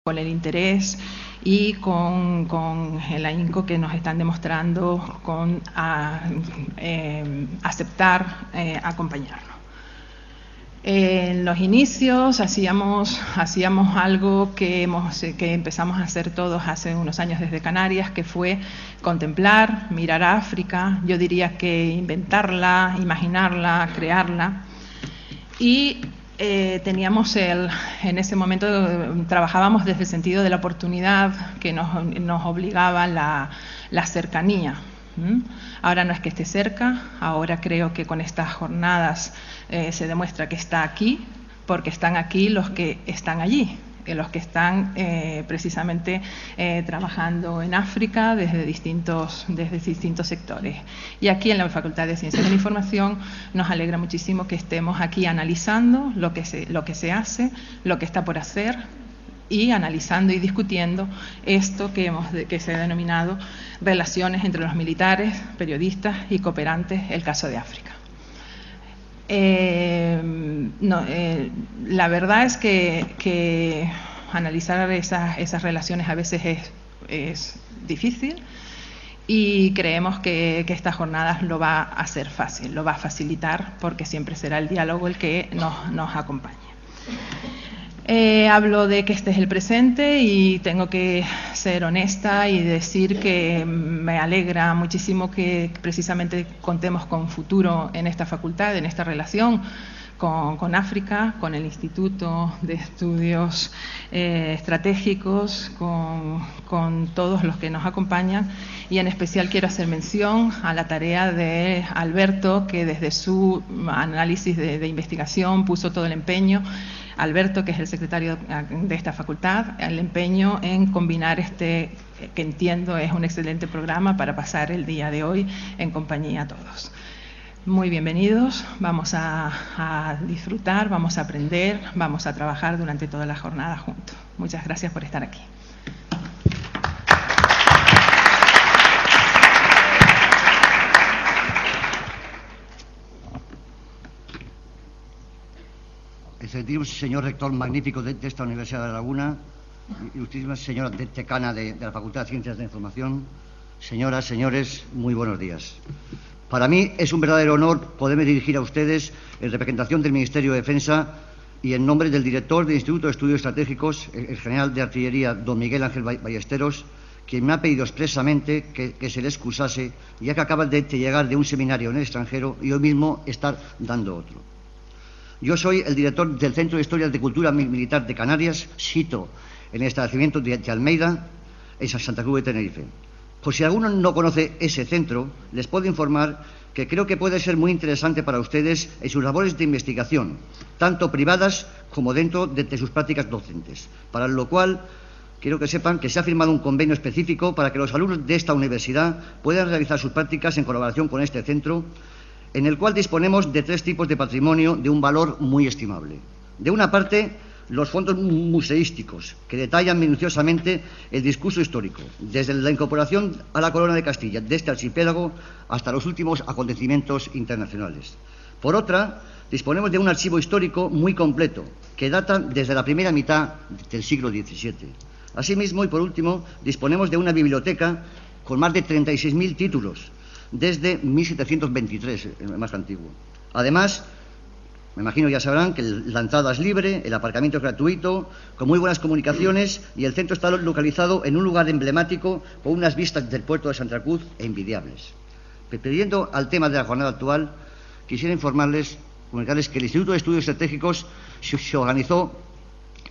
con el interés y con el ahínco que nos están demostrando con aceptar acompañarnos. En los inicios hacíamos algo que empezamos a hacer todos hace unos años desde Canarias, que fue contemplar, mirar a África, yo diría que inventarla, imaginarla, crearla. Y teníamos en ese momento trabajábamos desde el sentido de la oportunidad que nos obligaba la cercanía. Ahora no es que esté cerca, ahora creo que con estas jornadas se demuestra que está aquí, porque están aquí los que están allí, los que están precisamente trabajando en África desde distintos sectores. Y aquí en la Facultad de Ciencias de la Información nos alegra muchísimo que estemos aquí analizando lo que se hace, lo que está por hacer, y analizando y discutiendo esto que se ha denominado relaciones entre los militares, periodistas y cooperantes, el caso de África. La verdad es que analizar esas relaciones a veces es difícil, y creemos que estas jornadas lo va a hacer fácil, lo va a facilitar, porque siempre será el diálogo el que nos acompañe. Hablo de que este es el presente y tengo que ser honesta y decir que me alegra muchísimo que precisamente contemos con futuro en esta facultad, en esta relación con África, con el Instituto de Estudios Estratégicos, con todos los que nos acompañan, y en especial quiero hacer mención a la tarea de Alberto, que desde su análisis de investigación puso todo el empeño. Alberto, que es el secretario de esta facultad, el empeño en combinar que entiendo es un excelente programa para pasar el día de hoy en compañía a todos. Muy bienvenidos, vamos a disfrutar, vamos a aprender, vamos a trabajar durante toda la jornada juntos. Muchas gracias por estar aquí. Excelentísimo señor rector magnífico de esta Universidad de La Laguna, ilustrísima señora decana de la Facultad de Ciencias de la Información, señoras, señores, muy buenos días. Para mí es un verdadero honor poderme dirigir a ustedes en representación del Ministerio de Defensa y en nombre del director del Instituto de Estudios Estratégicos, el general de Artillería, don Miguel Ángel Ballesteros, quien me ha pedido expresamente que se le excusase, ya que acaba de llegar de un seminario en el extranjero y hoy mismo estar dando otro. Yo soy el director del Centro de Historia de Cultura Militar de Canarias, sito en el establecimiento de Almeida, en Santa Cruz de Tenerife. Por si alguno no conoce ese centro, les puedo informar que creo que puede ser muy interesante para ustedes en sus labores de investigación, tanto privadas como dentro de sus prácticas docentes, para lo cual quiero que sepan que se ha firmado un convenio específico para que los alumnos de esta universidad puedan realizar sus prácticas en colaboración con este centro, en el cual disponemos de 3 tipos de patrimonio de un valor muy estimable. De una parte, los fondos museísticos, que detallan minuciosamente el discurso histórico, desde la incorporación a la Corona de Castilla de este archipiélago hasta los últimos acontecimientos internacionales. Por otra, disponemos de un archivo histórico muy completo, que data desde la primera mitad del siglo XVII. Asimismo, y por último, disponemos de una biblioteca con más de 36.000 títulos, desde 1723, el más antiguo. Además, me imagino ya sabrán que la entrada es libre, el aparcamiento es gratuito, con muy buenas comunicaciones, y el centro está localizado en un lugar emblemático con unas vistas del puerto de Santa Cruz envidiables. Perdiendo al tema de la jornada actual, quisiera comunicarles que el Instituto de Estudios Estratégicos se organizó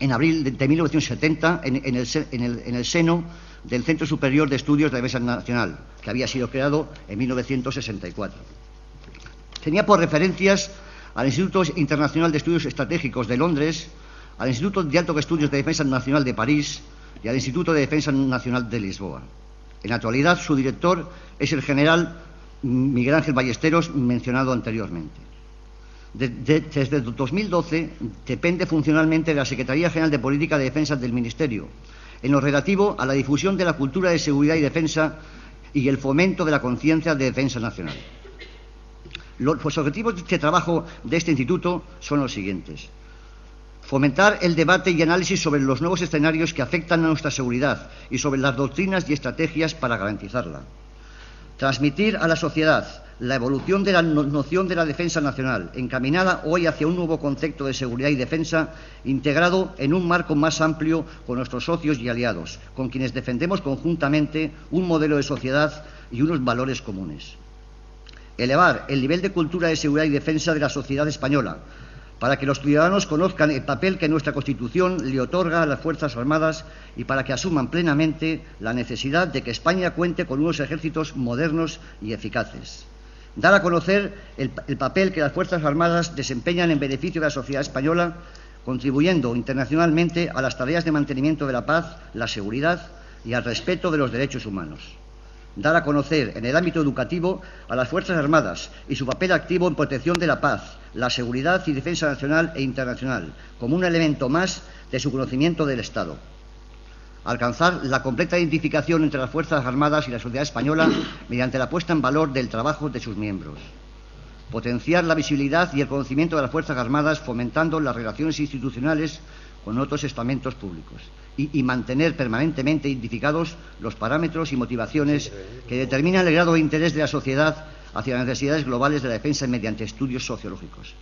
en abril de 1970 en el seno del Centro Superior de Estudios de Defensa Nacional, que había sido creado en 1964. Tenía por referencias al Instituto Internacional de Estudios Estratégicos de Londres, al Instituto de Altos Estudios de Defensa Nacional de París y al Instituto de Defensa Nacional de Lisboa. En la actualidad, su director es el general Miguel Ángel Ballesteros, mencionado anteriormente. Desde 2012 depende funcionalmente de la Secretaría General de Política de Defensa del Ministerio, en lo relativo a la difusión de la cultura de seguridad y defensa y el fomento de la conciencia de defensa nacional. Los objetivos de trabajo de este instituto son los siguientes: Fomentar el debate y análisis sobre los nuevos escenarios que afectan a nuestra seguridad y sobre las doctrinas y estrategias para garantizarla. Transmitir a la sociedad la evolución de la noción de la defensa nacional, encaminada hoy hacia un nuevo concepto de seguridad y defensa integrado en un marco más amplio con nuestros socios y aliados, con quienes defendemos conjuntamente un modelo de sociedad y unos valores comunes. Elevar el nivel de cultura de seguridad y defensa de la sociedad española, para que los ciudadanos conozcan el papel que nuestra Constitución le otorga a las Fuerzas Armadas y para que asuman plenamente la necesidad de que España cuente con unos ejércitos modernos y eficaces. Dar a conocer el papel que las Fuerzas Armadas desempeñan en beneficio de la sociedad española, contribuyendo internacionalmente a las tareas de mantenimiento de la paz, la seguridad y al respeto de los derechos humanos. Dar a conocer en el ámbito educativo a las Fuerzas Armadas y su papel activo en protección de la paz, la seguridad y defensa nacional e internacional, como un elemento más de su conocimiento del Estado. Alcanzar la completa identificación entre las Fuerzas Armadas y la sociedad española mediante la puesta en valor del trabajo de sus miembros. Potenciar la visibilidad y el conocimiento de las Fuerzas Armadas fomentando las relaciones institucionales con otros estamentos públicos y mantener permanentemente identificados los parámetros y motivaciones que determinan el grado de interés de la sociedad hacia las necesidades globales de la defensa mediante estudios sociológicos.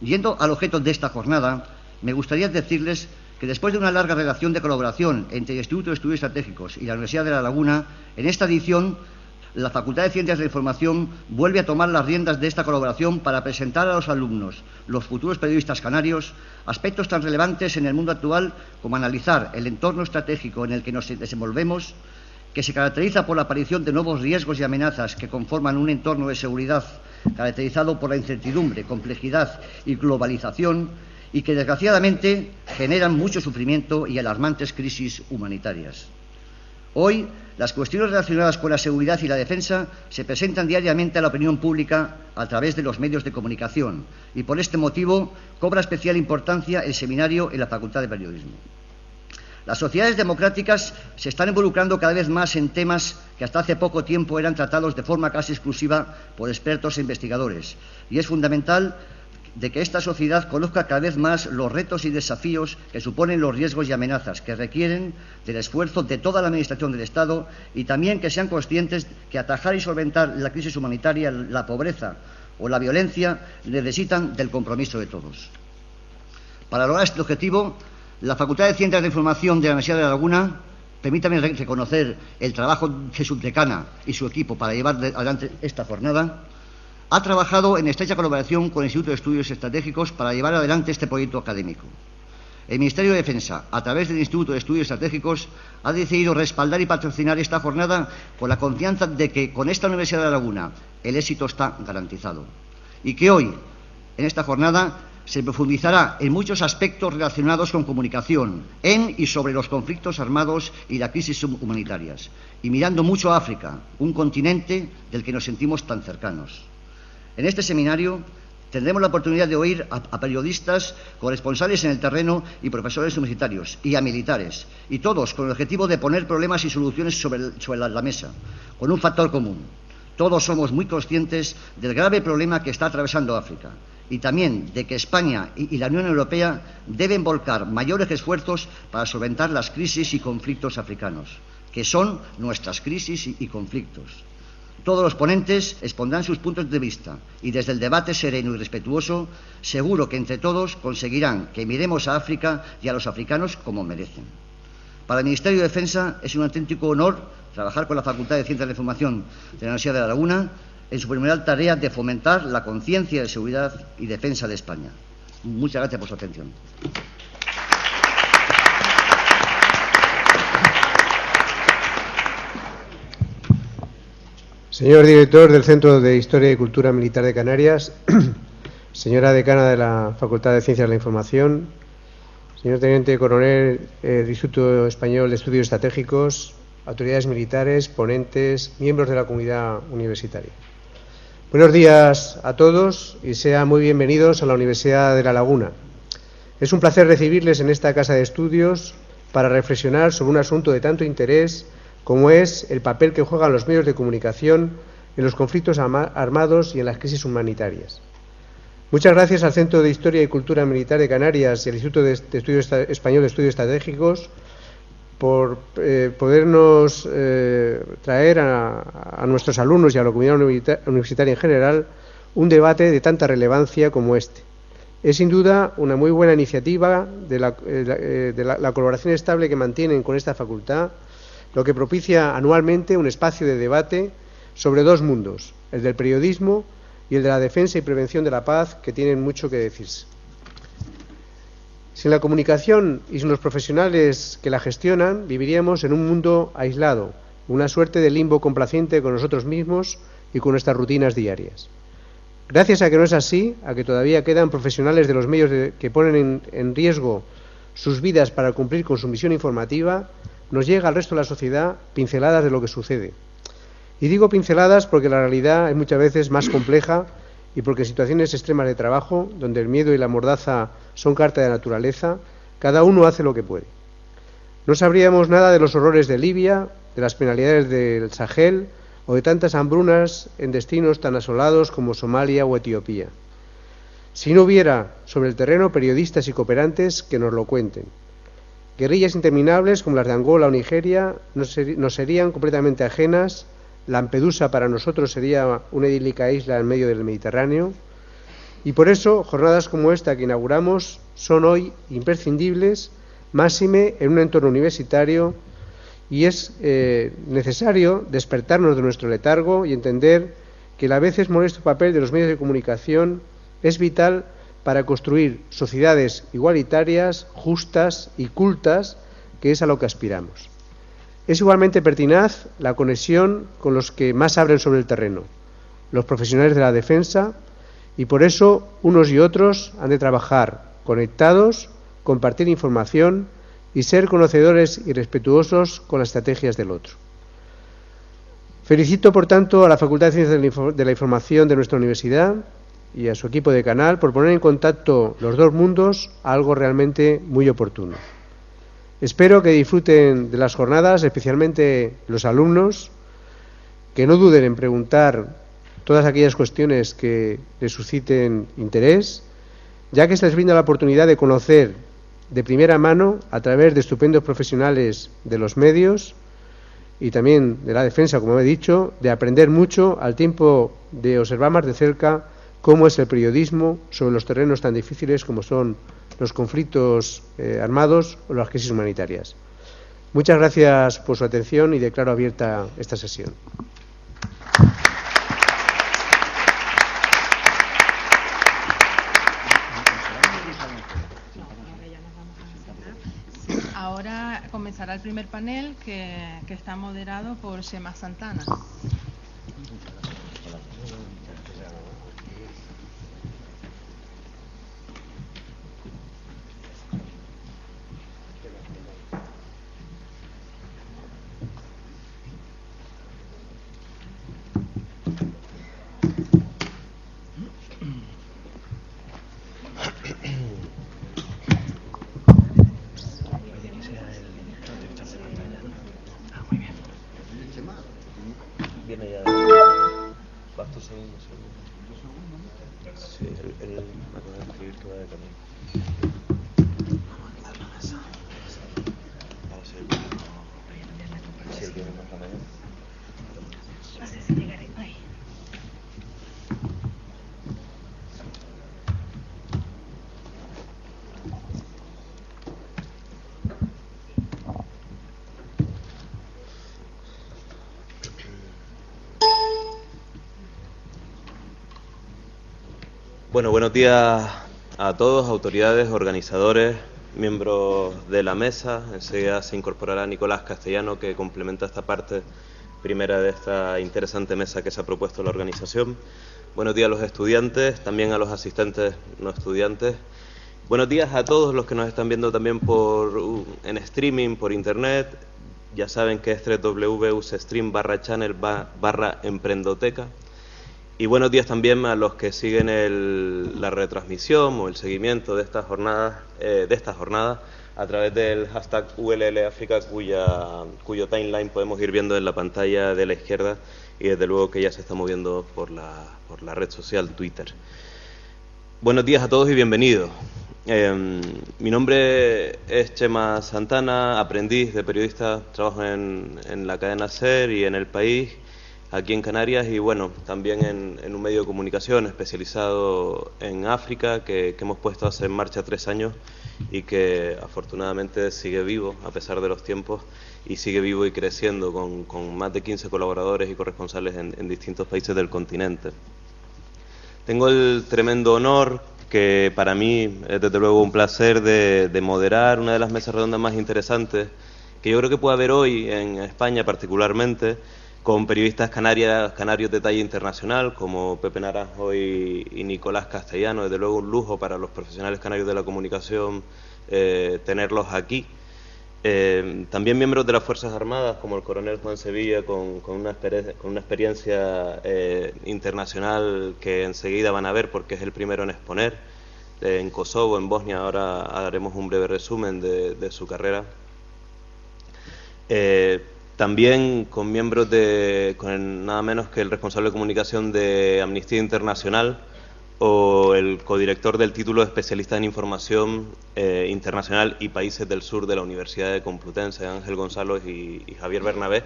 Yendo al objeto de esta jornada, me gustaría decirles que después de una larga relación de colaboración entre el Instituto de Estudios Estratégicos y la Universidad de La Laguna, en esta edición la Facultad de Ciencias de la Información vuelve a tomar las riendas de esta colaboración para presentar a los alumnos, los futuros periodistas canarios, aspectos tan relevantes en el mundo actual como analizar el entorno estratégico en el que nos desenvolvemos, que se caracteriza por la aparición de nuevos riesgos y amenazas que conforman un entorno de seguridad caracterizado por la incertidumbre, complejidad y globalización y que desgraciadamente generan mucho sufrimiento y alarmantes crisis humanitarias. Hoy, las cuestiones relacionadas con la seguridad y la defensa se presentan diariamente a la opinión pública a través de los medios de comunicación y por este motivo cobra especial importancia el seminario en la Facultad de Periodismo. Las sociedades democráticas se están involucrando cada vez más en temas que hasta hace poco tiempo eran tratados de forma casi exclusiva por expertos e investigadores y es fundamental de que esta sociedad conozca cada vez más los retos y desafíos que suponen los riesgos y amenazas que requieren del esfuerzo de toda la Administración del Estado y también que sean conscientes que atajar y solventar la crisis humanitaria, la pobreza o la violencia necesitan del compromiso de todos. Para lograr este objetivo, la Facultad de Ciencias de la Información de la Universidad de La Laguna, permítame reconocer el trabajo de su decana y su equipo para llevar adelante esta jornada, ha trabajado en estrecha colaboración con el Instituto de Estudios Estratégicos para llevar adelante este proyecto académico. El Ministerio de Defensa, a través del Instituto de Estudios Estratégicos, ha decidido respaldar y patrocinar esta jornada con la confianza de que con esta Universidad de La Laguna el éxito está garantizado y que hoy, en esta jornada, se profundizará en muchos aspectos relacionados con comunicación, en y sobre los conflictos armados y las crisis humanitarias, y mirando mucho a África, un continente del que nos sentimos tan cercanos. En este seminario tendremos la oportunidad de oír a periodistas, corresponsales en el terreno y profesores universitarios y a militares, y todos con el objetivo de poner problemas y soluciones sobre la mesa, con un factor común. Todos somos muy conscientes del grave problema que está atravesando África y también de que España y la Unión Europea deben volcar mayores esfuerzos para solventar las crisis y conflictos africanos, que son nuestras crisis y conflictos. Todos los ponentes expondrán sus puntos de vista y desde el debate sereno y respetuoso, seguro que entre todos conseguirán que miremos a África y a los africanos como merecen. Para el Ministerio de Defensa es un auténtico honor trabajar con la Facultad de Ciencias de la Información de la Universidad de La Laguna en su primera tarea de fomentar la conciencia de seguridad y defensa de España. Muchas gracias por su atención. Señor director del Centro de Historia y Cultura Militar de Canarias, señora decana de la Facultad de Ciencias de la Información, señor teniente coronel del Instituto Español de Estudios Estratégicos, autoridades militares, ponentes, miembros de la comunidad universitaria. Buenos días a todos y sean muy bienvenidos a la Universidad de La Laguna. Es un placer recibirles en esta casa de estudios para reflexionar sobre un asunto de tanto interés como es el papel que juegan los medios de comunicación en los conflictos armados y en las crisis humanitarias. Muchas gracias al Centro de Historia y Cultura Militar de Canarias y al Instituto de Estudios Español de Estudios Estratégicos por podernos traer a nuestros alumnos y a la comunidad universitaria en general un debate de tanta relevancia como este. Es sin duda una muy buena iniciativa de la colaboración estable que mantienen con esta facultad, lo que propicia anualmente un espacio de debate sobre dos mundos, el del periodismo y el de la defensa y prevención de la paz, que tienen mucho que decirse. Sin la comunicación y sin los profesionales que la gestionan, viviríamos en un mundo aislado, una suerte de limbo complaciente con nosotros mismos y con nuestras rutinas diarias. Gracias a que no es así, a que todavía quedan profesionales de los medios que ponen en riesgo sus vidas para cumplir con su misión informativa, nos llega al resto de la sociedad pinceladas de lo que sucede. Y digo pinceladas porque la realidad es muchas veces más compleja y porque en situaciones extremas de trabajo, donde el miedo y la mordaza son carta de naturaleza, cada uno hace lo que puede. No sabríamos nada de los horrores de Libia, de las penalidades del Sahel o de tantas hambrunas en destinos tan asolados como Somalia o Etiopía. Si no hubiera sobre el terreno periodistas y cooperantes que nos lo cuenten. Guerrillas interminables como las de Angola o Nigeria nos serían completamente ajenas. Lampedusa para nosotros sería una idílica isla en medio del Mediterráneo y por eso jornadas como esta que inauguramos son hoy imprescindibles, máxime en un entorno universitario, y es necesario despertarnos de nuestro letargo y entender que el a veces molesto papel de los medios de comunicación es vital para construir sociedades igualitarias, justas y cultas, que es a lo que aspiramos. Es igualmente pertinaz la conexión con los que más abren sobre el terreno, los profesionales de la defensa, y por eso unos y otros han de trabajar conectados, compartir información y ser conocedores y respetuosos con las estrategias del otro. Felicito, por tanto, a la Facultad de Ciencias de la Información de nuestra universidad y a su equipo de canal por poner en contacto los dos mundos, algo realmente muy oportuno. Espero que disfruten de las jornadas, especialmente los alumnos, que no duden en preguntar todas aquellas cuestiones que les susciten interés, ya que se les brinda la oportunidad de conocer de primera mano, a través de estupendos profesionales de los medios y también de la defensa, como he dicho, de aprender mucho al tiempo de observar más de cerca cómo es el periodismo sobre los terrenos tan difíciles como son los conflictos armados o las crisis humanitarias. Muchas gracias por su atención y declaro abierta esta sesión. Ahora comenzará el primer panel que está moderado por Xema Santana. Bueno, buenos días a todos, autoridades, organizadores, miembros de la mesa. Enseguida se incorporará Nicolás Castellano, que complementa esta parte primera de esta interesante mesa que se ha propuesto la organización. Buenos días a los estudiantes, también a los asistentes no estudiantes. Buenos días a todos los que nos están viendo también en streaming, por internet. Ya saben que es www.ustream/channel/emprendoteca. Y buenos días también a los que siguen la retransmisión o el seguimiento de estas jornadas a través del hashtag ULLAfrica, cuyo timeline podemos ir viendo en la pantalla de la izquierda y desde luego que ya se está moviendo por la red social Twitter. Buenos días a todos y bienvenidos. Mi nombre es Chema Santana, aprendiz de periodista, trabajo en la cadena SER y en El País, aquí en Canarias, y bueno, también en un medio de comunicación especializado en África que hemos puesto hace en marcha 3 años y que afortunadamente sigue vivo a pesar de los tiempos y sigue vivo y creciendo con más de 15 colaboradores y corresponsales en distintos países del continente. Tengo el tremendo honor, que para mí es desde luego un placer, de moderar una de las mesas redondas más interesantes que yo creo que puede haber hoy en España particularmente, con periodistas canarios de talla internacional como Pepe Naranjo y Nicolás Castellano. Desde luego un lujo para los profesionales canarios de la comunicación tenerlos aquí. También miembros de las Fuerzas Armadas, como el coronel Juan Sevilla, con una experiencia internacional que enseguida van a ver porque es el primero en exponer. En Kosovo, en Bosnia, ahora haremos un breve resumen de su carrera. También con miembros con nada menos que el responsable de comunicación de Amnistía Internacional, o el codirector del título de especialista en información internacional y países del sur de la Universidad de Complutense, Ángel Gonzalo y Javier Bernabé,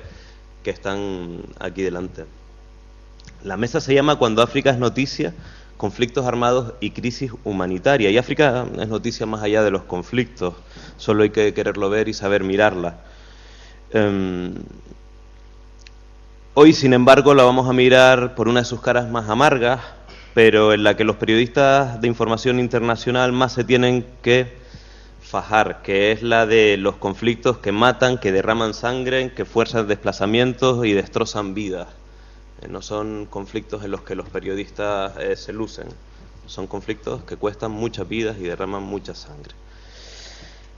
que están aquí delante. La mesa se llama Cuando África es noticia, conflictos armados y crisis humanitaria. Y África es noticia más allá de los conflictos, solo hay que quererlo ver y saber mirarla. Hoy, sin embargo, la vamos a mirar por una de sus caras más amargas, pero en la que los periodistas de información internacional más se tienen que fajar, que es la de los conflictos que matan, que derraman sangre, que fuerzan desplazamientos y destrozan vidas. No son conflictos en los que los periodistas se lucen, son conflictos que cuestan muchas vidas y derraman mucha sangre.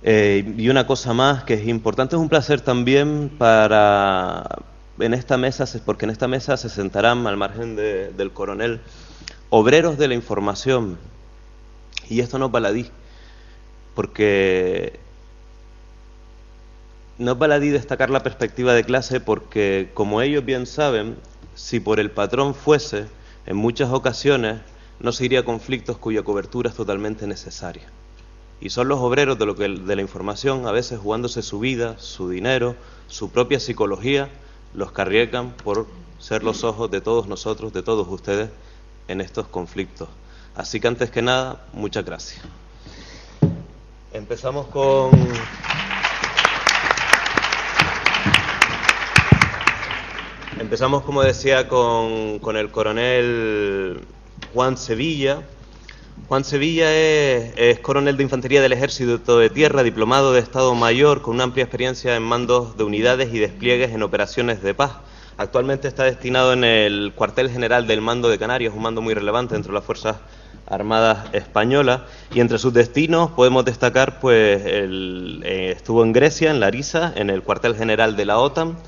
Y una cosa más que es importante, es un placer también en esta mesa, porque en esta mesa se sentarán, al margen del coronel, obreros de la información, y esto no es baladí, porque no es baladí destacar la perspectiva de clase, porque como ellos bien saben, si por el patrón fuese, en muchas ocasiones no se iría a conflictos cuya cobertura es totalmente necesaria. Y son los obreros de la información, a veces jugándose su vida, su dinero, su propia psicología, los que arriesgan por ser los ojos de todos nosotros, de todos ustedes, en estos conflictos. Así que antes que nada, muchas gracias. Empezamos como decía, con el coronel Juan Sevilla. Juan Sevilla es coronel de Infantería del Ejército de Tierra, diplomado de Estado Mayor, con una amplia experiencia en mandos de unidades y despliegues en operaciones de paz. Actualmente está destinado en el cuartel general del Mando de Canarias, un mando muy relevante dentro de las Fuerzas Armadas Españolas, y entre sus destinos podemos destacar, pues, estuvo en Grecia, en Larisa, en el cuartel general de la OTAN,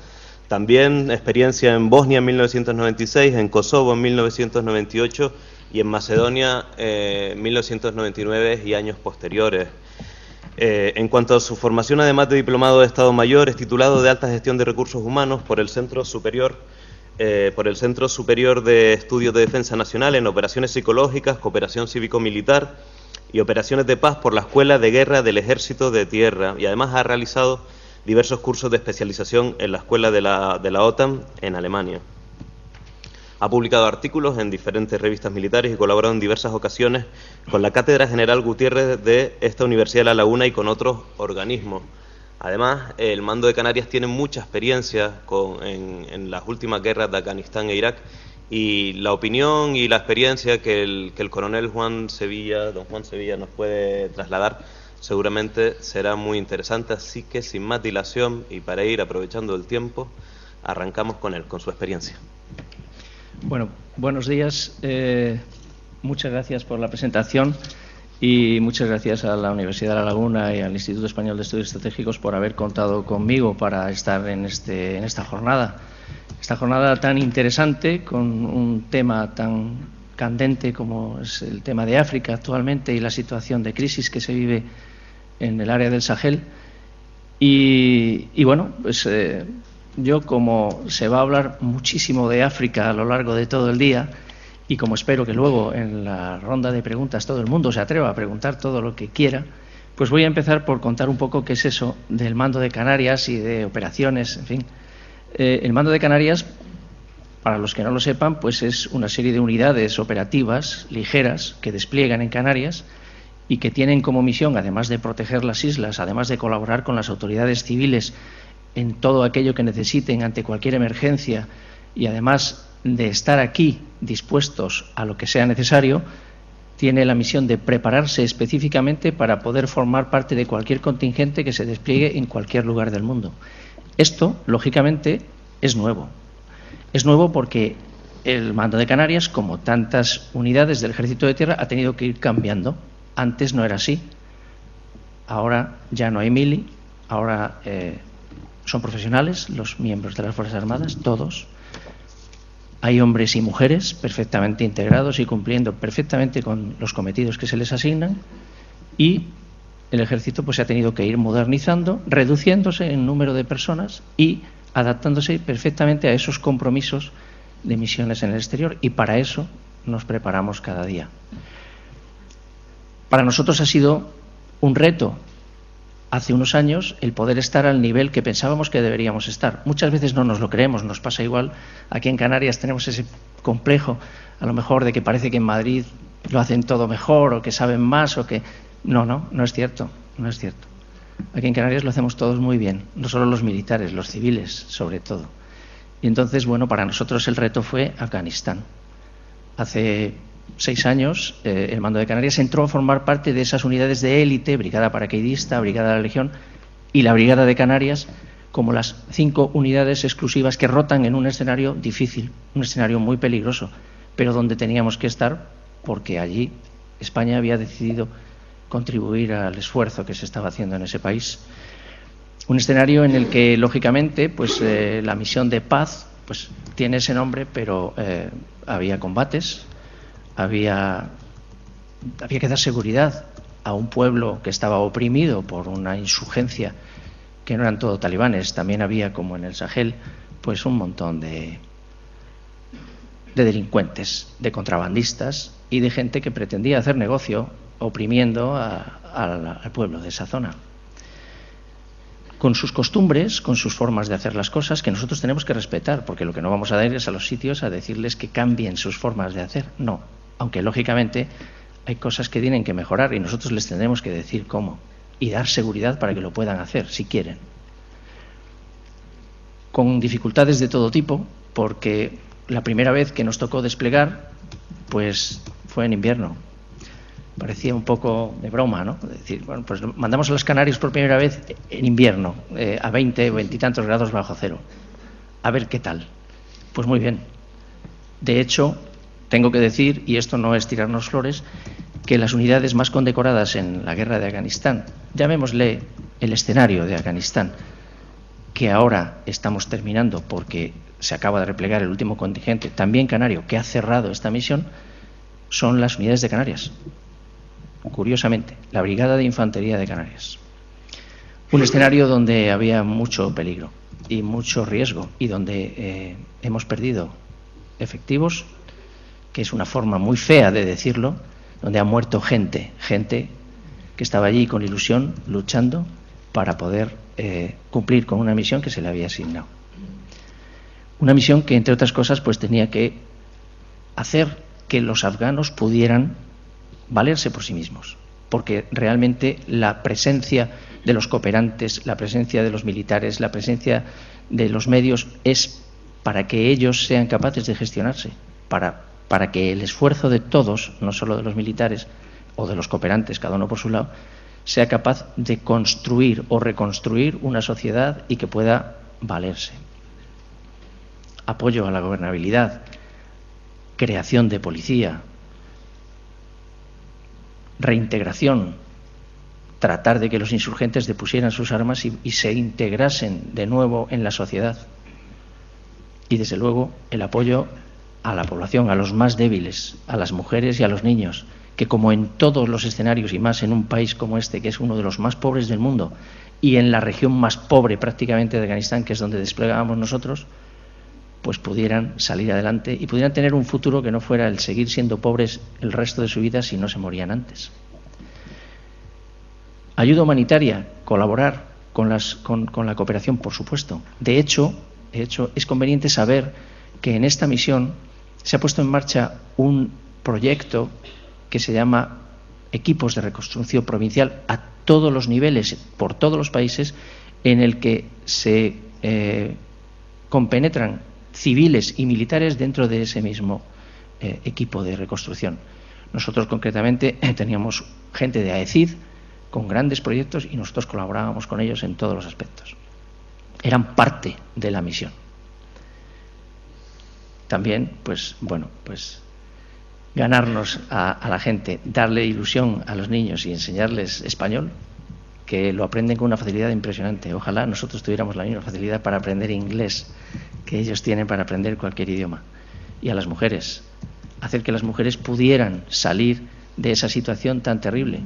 también experiencia en Bosnia en 1996, en Kosovo en 1998 y en Macedonia en 1999 y años posteriores. En cuanto a su formación, además de diplomado de Estado Mayor, es titulado de Alta Gestión de Recursos Humanos por el Centro Superior de Estudios de Defensa Nacional en Operaciones Psicológicas, Cooperación Cívico-Militar y Operaciones de Paz por la Escuela de Guerra del Ejército de Tierra, y además ha realizado diversos cursos de especialización en la Escuela de la OTAN en Alemania. Ha publicado artículos en diferentes revistas militares y colaborado en diversas ocasiones con la Cátedra General Gutiérrez de esta Universidad de La Laguna y con otros organismos. Además, el Mando de Canarias tiene mucha experiencia en las últimas guerras de Afganistán e Irak, y la opinión y la experiencia que el coronel don Juan Sevilla nos puede trasladar seguramente será muy interesante. Así que sin más dilación y para ir aprovechando el tiempo, arrancamos con él, con su experiencia. Bueno, buenos días. Muchas gracias por la presentación y muchas gracias a la Universidad de La Laguna y al Instituto Español de Estudios Estratégicos por haber contado conmigo para estar en esta jornada. Esta jornada tan interesante, con un tema tan candente como es el tema de África actualmente y la situación de crisis que se vive en el área del Sahel. Y bueno, pues yo, como se va a hablar muchísimo de África a lo largo de todo el día, y como espero que luego en la ronda de preguntas todo el mundo se atreva a preguntar todo lo que quiera, pues voy a empezar por contar un poco qué es eso del mando de Canarias y de operaciones, en fin. El mando de Canarias, para los que no lo sepan, pues es una serie de unidades operativas ligeras que despliegan en Canarias y que tienen como misión, además de proteger las islas, además de colaborar con las autoridades civiles en todo aquello que necesiten ante cualquier emergencia y además de estar aquí dispuestos a lo que sea necesario, tiene la misión de prepararse específicamente para poder formar parte de cualquier contingente que se despliegue en cualquier lugar del mundo. Esto, lógicamente, es nuevo. Es nuevo porque el mando de Canarias, como tantas unidades del Ejército de Tierra, ha tenido que ir cambiando. Antes no era así. Ahora ya no hay mili, ahora son profesionales los miembros de las Fuerzas Armadas, todos. Hay hombres y mujeres perfectamente integrados y cumpliendo perfectamente con los cometidos que se les asignan, y el Ejército pues se ha tenido que ir modernizando, reduciéndose en número de personas y adaptándose perfectamente a esos compromisos de misiones en el exterior, y para eso nos preparamos cada día. Para nosotros ha sido un reto hace unos años el poder estar al nivel que pensábamos que deberíamos estar. Muchas veces no nos lo creemos, nos pasa igual. Aquí en Canarias tenemos ese complejo, a lo mejor, de que parece que en Madrid lo hacen todo mejor o que saben más o que... No es cierto, no es cierto. Aquí en Canarias lo hacemos todos muy bien, no solo los militares, los civiles sobre todo. Y entonces, bueno, para nosotros el reto fue Afganistán. Hace 6 años el mando de Canarias entró a formar parte de esas unidades de élite, Brigada Paracaidista, Brigada de la Legión y la Brigada de Canarias, como las 5 unidades exclusivas que rotan en un escenario difícil, un escenario muy peligroso, pero donde teníamos que estar porque allí España había decidido contribuir al esfuerzo que se estaba haciendo en ese país. Un escenario en el que, lógicamente, pues la misión de paz pues tiene ese nombre, pero había combates, había que dar seguridad a un pueblo que estaba oprimido por una insurgencia, que no eran todo talibanes, también había, como en el Sahel, pues un montón de delincuentes, de contrabandistas y de gente que pretendía hacer negocio oprimiendo al pueblo de esa zona, con sus costumbres, con sus formas de hacer las cosas, que nosotros tenemos que respetar, porque lo que no vamos a ir es a los sitios a decirles que cambien sus formas de hacer, no, aunque lógicamente hay cosas que tienen que mejorar y nosotros les tendremos que decir cómo y dar seguridad para que lo puedan hacer, si quieren. Con dificultades de todo tipo, porque la primera vez que nos tocó desplegar, pues fue en invierno. Parecía un poco de broma, ¿no? Es decir, bueno, pues mandamos a los Canarios por primera vez en invierno, a 20 o 20 y tantos grados bajo cero. A ver qué tal. Pues muy bien. De hecho, tengo que decir, y esto no es tirarnos flores, que las unidades más condecoradas en la guerra de Afganistán, llamémosle el escenario de Afganistán, que ahora estamos terminando porque se acaba de replegar el último contingente, también canario, que ha cerrado esta misión, son las unidades de Canarias. Curiosamente, la Brigada de Infantería de Canarias. Un escenario donde había mucho peligro y mucho riesgo y donde hemos perdido efectivos, que es una forma muy fea de decirlo, donde ha muerto gente que estaba allí con ilusión, luchando para poder cumplir con una misión que se le había asignado. Una misión que, entre otras cosas, pues tenía que hacer que los afganos pudieran valerse por sí mismos, porque realmente la presencia de los cooperantes, la presencia de los militares, la presencia de los medios es para que ellos sean capaces de gestionarse, para que el esfuerzo de todos, no solo de los militares o de los cooperantes, cada uno por su lado, sea capaz de construir o reconstruir una sociedad y que pueda valerse. Apoyo a la gobernabilidad, creación de policía, reintegración, tratar de que los insurgentes depusieran sus armas y se integrasen de nuevo en la sociedad. Y desde luego el apoyo a la población, a los más débiles, a las mujeres y a los niños, que como en todos los escenarios y más en un país como este, que es uno de los más pobres del mundo, y en la región más pobre prácticamente de Afganistán, que es donde desplegábamos nosotros, pues pudieran salir adelante y pudieran tener un futuro que no fuera el seguir siendo pobres el resto de su vida si no se morían antes. Ayuda humanitaria, colaborar con la cooperación, por supuesto. De hecho, es conveniente saber que en esta misión se ha puesto en marcha un proyecto que se llama Equipos de Reconstrucción Provincial a todos los niveles, por todos los países, en el que se compenetran civiles y militares dentro de ese mismo equipo de reconstrucción. Nosotros concretamente teníamos gente de AECID con grandes proyectos y nosotros colaborábamos con ellos en todos los aspectos. Eran parte de la misión. También, pues ganarnos a la gente, darle ilusión a los niños y enseñarles español, que lo aprenden con una facilidad impresionante. Ojalá nosotros tuviéramos la misma facilidad para aprender inglés que ellos tienen para aprender cualquier idioma. Y a las mujeres, hacer que las mujeres pudieran salir de esa situación tan terrible.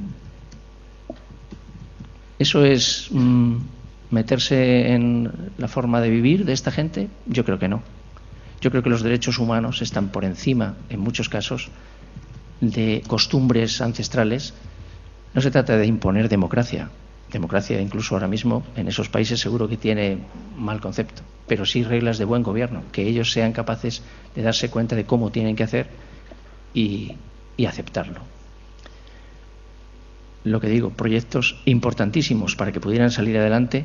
¿Eso es meterse en la forma de vivir de esta gente? Yo creo que no. Yo creo que los derechos humanos están por encima, en muchos casos, de costumbres ancestrales. No se trata de imponer democracia. Democracia, incluso ahora mismo, en esos países seguro que tiene mal concepto, pero sí reglas de buen gobierno, que ellos sean capaces de darse cuenta de cómo tienen que hacer y aceptarlo. Lo que digo, proyectos importantísimos para que pudieran salir adelante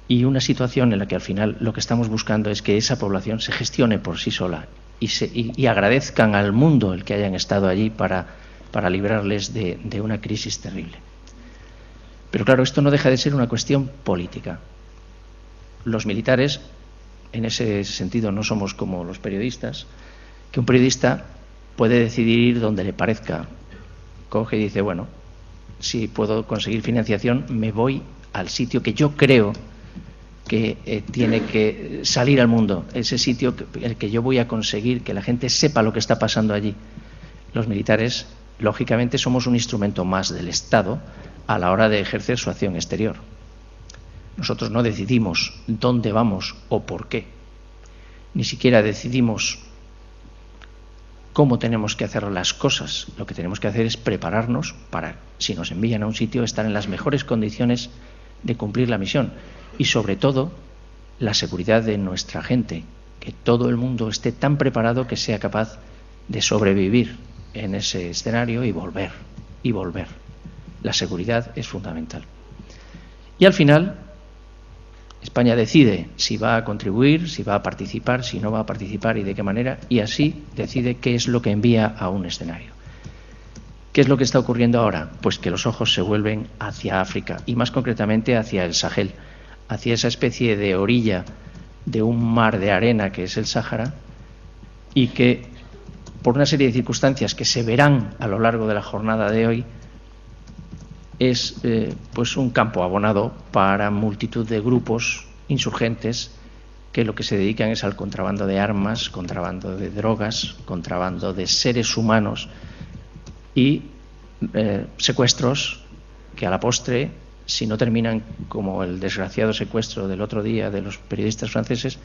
y una situación en la que al final lo que estamos buscando es que esa población se gestione por sí sola y agradezcan al mundo el que hayan estado allí para librarles de una crisis terrible. Pero claro, esto no deja de ser una cuestión política. Los militares, en ese sentido, no somos como los periodistas, que un periodista puede decidir ir donde le parezca. Coge y dice, bueno, si puedo conseguir financiación, me voy al sitio que yo creo que tiene que salir al mundo, ese sitio el que yo voy a conseguir que la gente sepa lo que está pasando allí. Los militares, lógicamente, somos un instrumento más del Estado a la hora de ejercer su acción exterior. Nosotros no decidimos dónde vamos o por qué. Ni siquiera decidimos cómo tenemos que hacer las cosas. Lo que tenemos que hacer es prepararnos para, si nos envían a un sitio, estar en las mejores condiciones de cumplir la misión. Y sobre todo, la seguridad de nuestra gente. Que todo el mundo esté tan preparado que sea capaz de sobrevivir en ese escenario y volver. La seguridad es fundamental. Y al final, España decide si va a contribuir, si va a participar, si no va a participar y de qué manera, y así decide qué es lo que envía a un escenario. ¿Qué es lo que está ocurriendo ahora? Pues que los ojos se vuelven hacia África y más concretamente hacia el Sahel, hacia esa especie de orilla de un mar de arena que es el Sáhara y que, por una serie de circunstancias que se verán a lo largo de la jornada de hoy, es pues un campo abonado para multitud de grupos insurgentes que lo que se dedican es al contrabando de armas, contrabando de drogas, contrabando de seres humanos y secuestros que a la postre, si no terminan como el desgraciado secuestro del otro día de los periodistas franceses,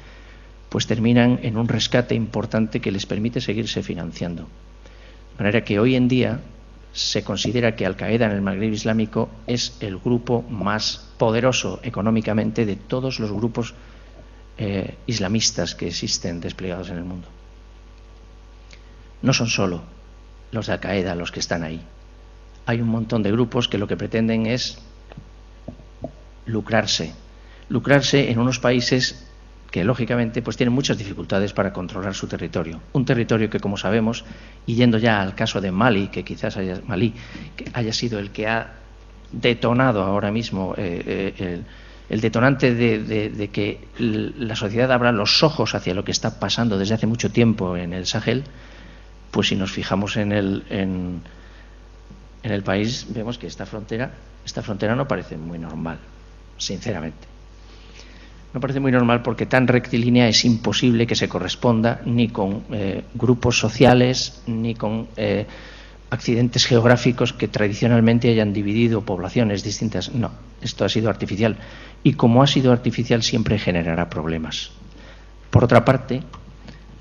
pues terminan en un rescate importante que les permite seguirse financiando. De manera que hoy en día se considera que Al-Qaeda en el Magreb Islámico es el grupo más poderoso económicamente de todos los grupos islamistas que existen desplegados en el mundo. No son solo los de Al-Qaeda los que están ahí. Hay un montón de grupos que lo que pretenden es lucrarse en unos países que lógicamente pues tienen muchas dificultades para controlar su territorio. Un territorio que, como sabemos, y yendo ya al caso de Mali, que quizás haya sido el que ha detonado ahora mismo el detonante de que la sociedad abra los ojos hacia lo que está pasando desde hace mucho tiempo en el Sahel, pues si nos fijamos en el país, vemos que esta frontera no parece muy normal, sinceramente. No parece muy normal porque tan rectilínea es imposible que se corresponda ni con grupos sociales ni con accidentes geográficos que tradicionalmente hayan dividido poblaciones distintas. No, esto ha sido artificial y como ha sido artificial siempre generará problemas. Por otra parte,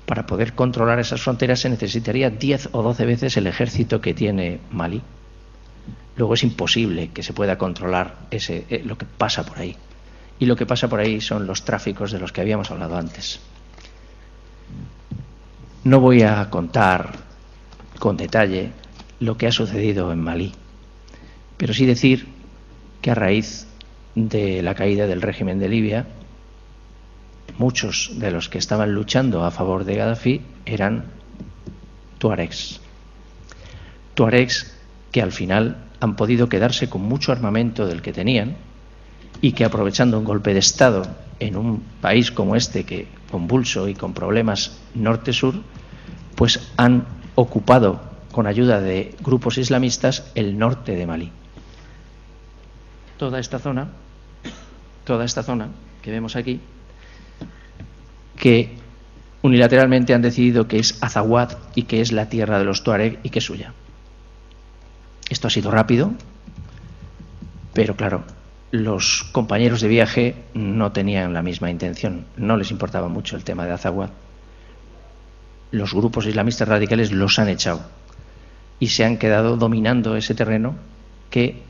Para poder controlar esas fronteras se necesitaría 10 o 12 veces el ejército que tiene Malí. Luego es imposible que se pueda controlar lo que pasa por ahí. Y lo que pasa por ahí son los tráficos de los que habíamos hablado antes. No voy a contar con detalle lo que ha sucedido en Malí, pero sí decir que a raíz de la caída del régimen de Libia, muchos de los que estaban luchando a favor de Gaddafi eran tuaregs. Tuaregs que al final han podido quedarse con mucho armamento del que tenían y que, aprovechando un golpe de Estado en un país como este, que convulso y con problemas norte-sur, pues han ocupado, con ayuda de grupos islamistas, el norte de Malí. Toda esta zona que vemos aquí, que unilateralmente han decidido que es Azawad y que es la tierra de los Tuareg y que es suya. Esto ha sido rápido, pero claro, los compañeros de viaje no tenían la misma intención, no les importaba mucho el tema de Azawad. Los grupos islamistas radicales los han echado y se han quedado dominando ese terreno que,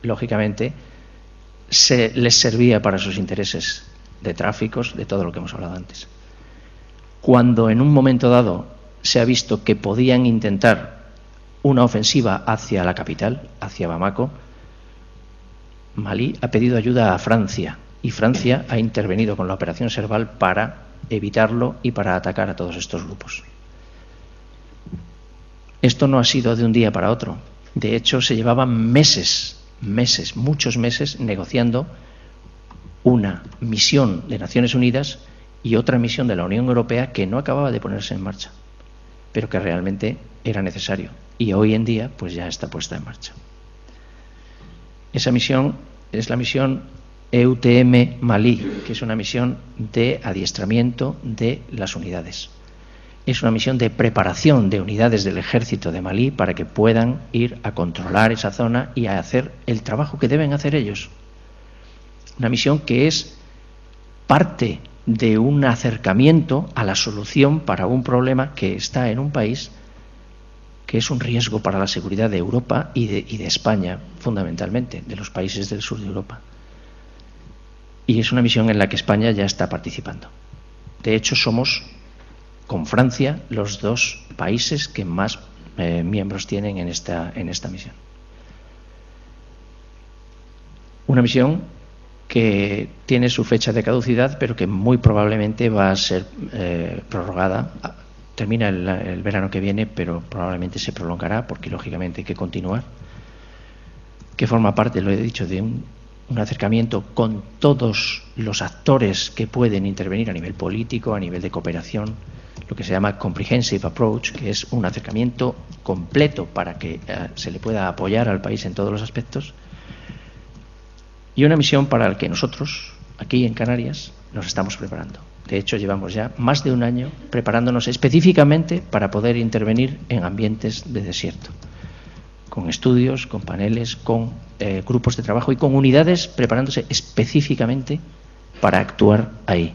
lógicamente, les servía para sus intereses de tráficos, de todo lo que hemos hablado antes. Cuando en un momento dado se ha visto que podían intentar una ofensiva hacia la capital, hacia Bamako, Malí ha pedido ayuda a Francia y Francia ha intervenido con la operación Serval para evitarlo y para atacar a todos estos grupos. Esto no ha sido de un día para otro. De hecho, se llevaban muchos meses negociando una misión de Naciones Unidas y otra misión de la Unión Europea que no acababa de ponerse en marcha, pero que realmente era necesario y hoy en día pues ya está puesta en marcha. Esa misión es la misión EUTM Malí, que es una misión de adiestramiento de las unidades. Es una misión de preparación de unidades del ejército de Malí para que puedan ir a controlar esa zona y a hacer el trabajo que deben hacer ellos. Una misión que es parte de un acercamiento a la solución para un problema que está en un país que es un riesgo para la seguridad de Europa y de España, fundamentalmente, de los países del sur de Europa. Y es una misión en la que España ya está participando. De hecho, somos, con Francia, los dos países que más miembros tienen en esta misión. Una misión que tiene su fecha de caducidad, pero que muy probablemente va a ser prorrogada. Termina el verano que viene, pero probablemente se prolongará porque lógicamente hay que continuar. Que forma parte, lo he dicho, de un acercamiento con todos los actores que pueden intervenir a nivel político, a nivel de cooperación, lo que se llama comprehensive approach, que es un acercamiento completo para que se le pueda apoyar al país en todos los aspectos. Y una misión para la que nosotros, aquí en Canarias, nos estamos preparando. De hecho, llevamos ya más de un año preparándonos específicamente para poder intervenir en ambientes de desierto, con estudios, con paneles, con grupos de trabajo y con unidades preparándose específicamente para actuar ahí.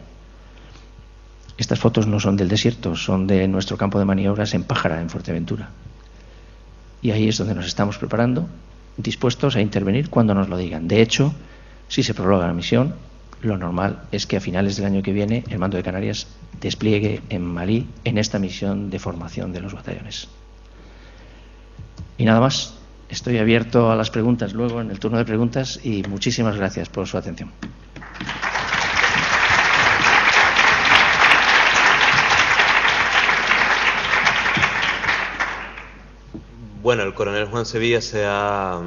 Estas fotos no son del desierto, son de nuestro campo de maniobras en Pájara, en Fuerteventura. Y ahí es donde nos estamos preparando, dispuestos a intervenir cuando nos lo digan. De hecho, si se prorroga la misión, lo normal es que a finales del año que viene el Mando de Canarias despliegue en Malí en esta misión de formación de los batallones. Y nada más, estoy abierto a las preguntas luego en el turno de preguntas y muchísimas gracias por su atención. Bueno, el coronel Juan Sevilla se ha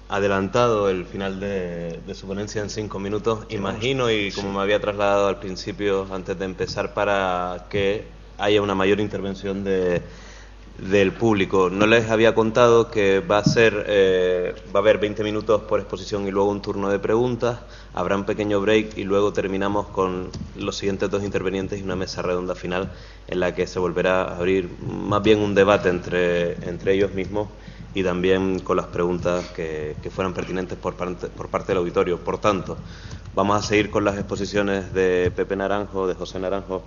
adelantado el final de su ponencia en 5 minutos, imagino, y como me había trasladado al principio, antes de empezar, para que haya una mayor intervención del público. No les había contado que va a haber 20 minutos por exposición y luego un turno de preguntas, habrá un pequeño break y luego terminamos con los siguientes 2 intervenientes y una mesa redonda final en la que se volverá a abrir más bien un debate entre ellos mismos y también con las preguntas que fueran pertinentes por parte del auditorio. Por tanto, vamos a seguir con las exposiciones de Pepe Naranjo, de José Naranjo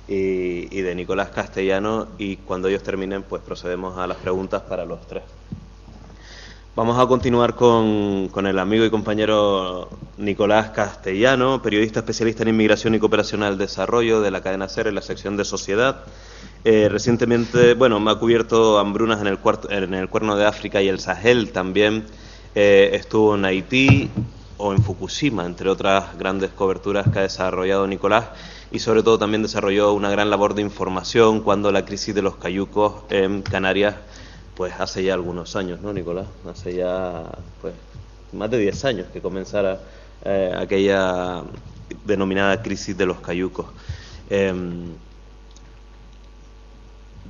y de Nicolás Castellano, y cuando ellos terminen pues procedemos a las preguntas para los tres. Vamos a continuar con el amigo y compañero Nicolás Castellano, periodista especialista en inmigración y cooperación al desarrollo de la cadena SER en la sección de sociedad. Recientemente, bueno, me ha cubierto hambrunas en el Cuerno de África y el Sahel también. Estuvo en Haití o en Fukushima, entre otras grandes coberturas que ha desarrollado Nicolás, y sobre todo también desarrolló una gran labor de información cuando la crisis de los cayucos en Canarias, pues hace ya algunos años, ¿no, Nicolás? Hace ya pues más de 10 años que comenzara aquella denominada crisis de los cayucos.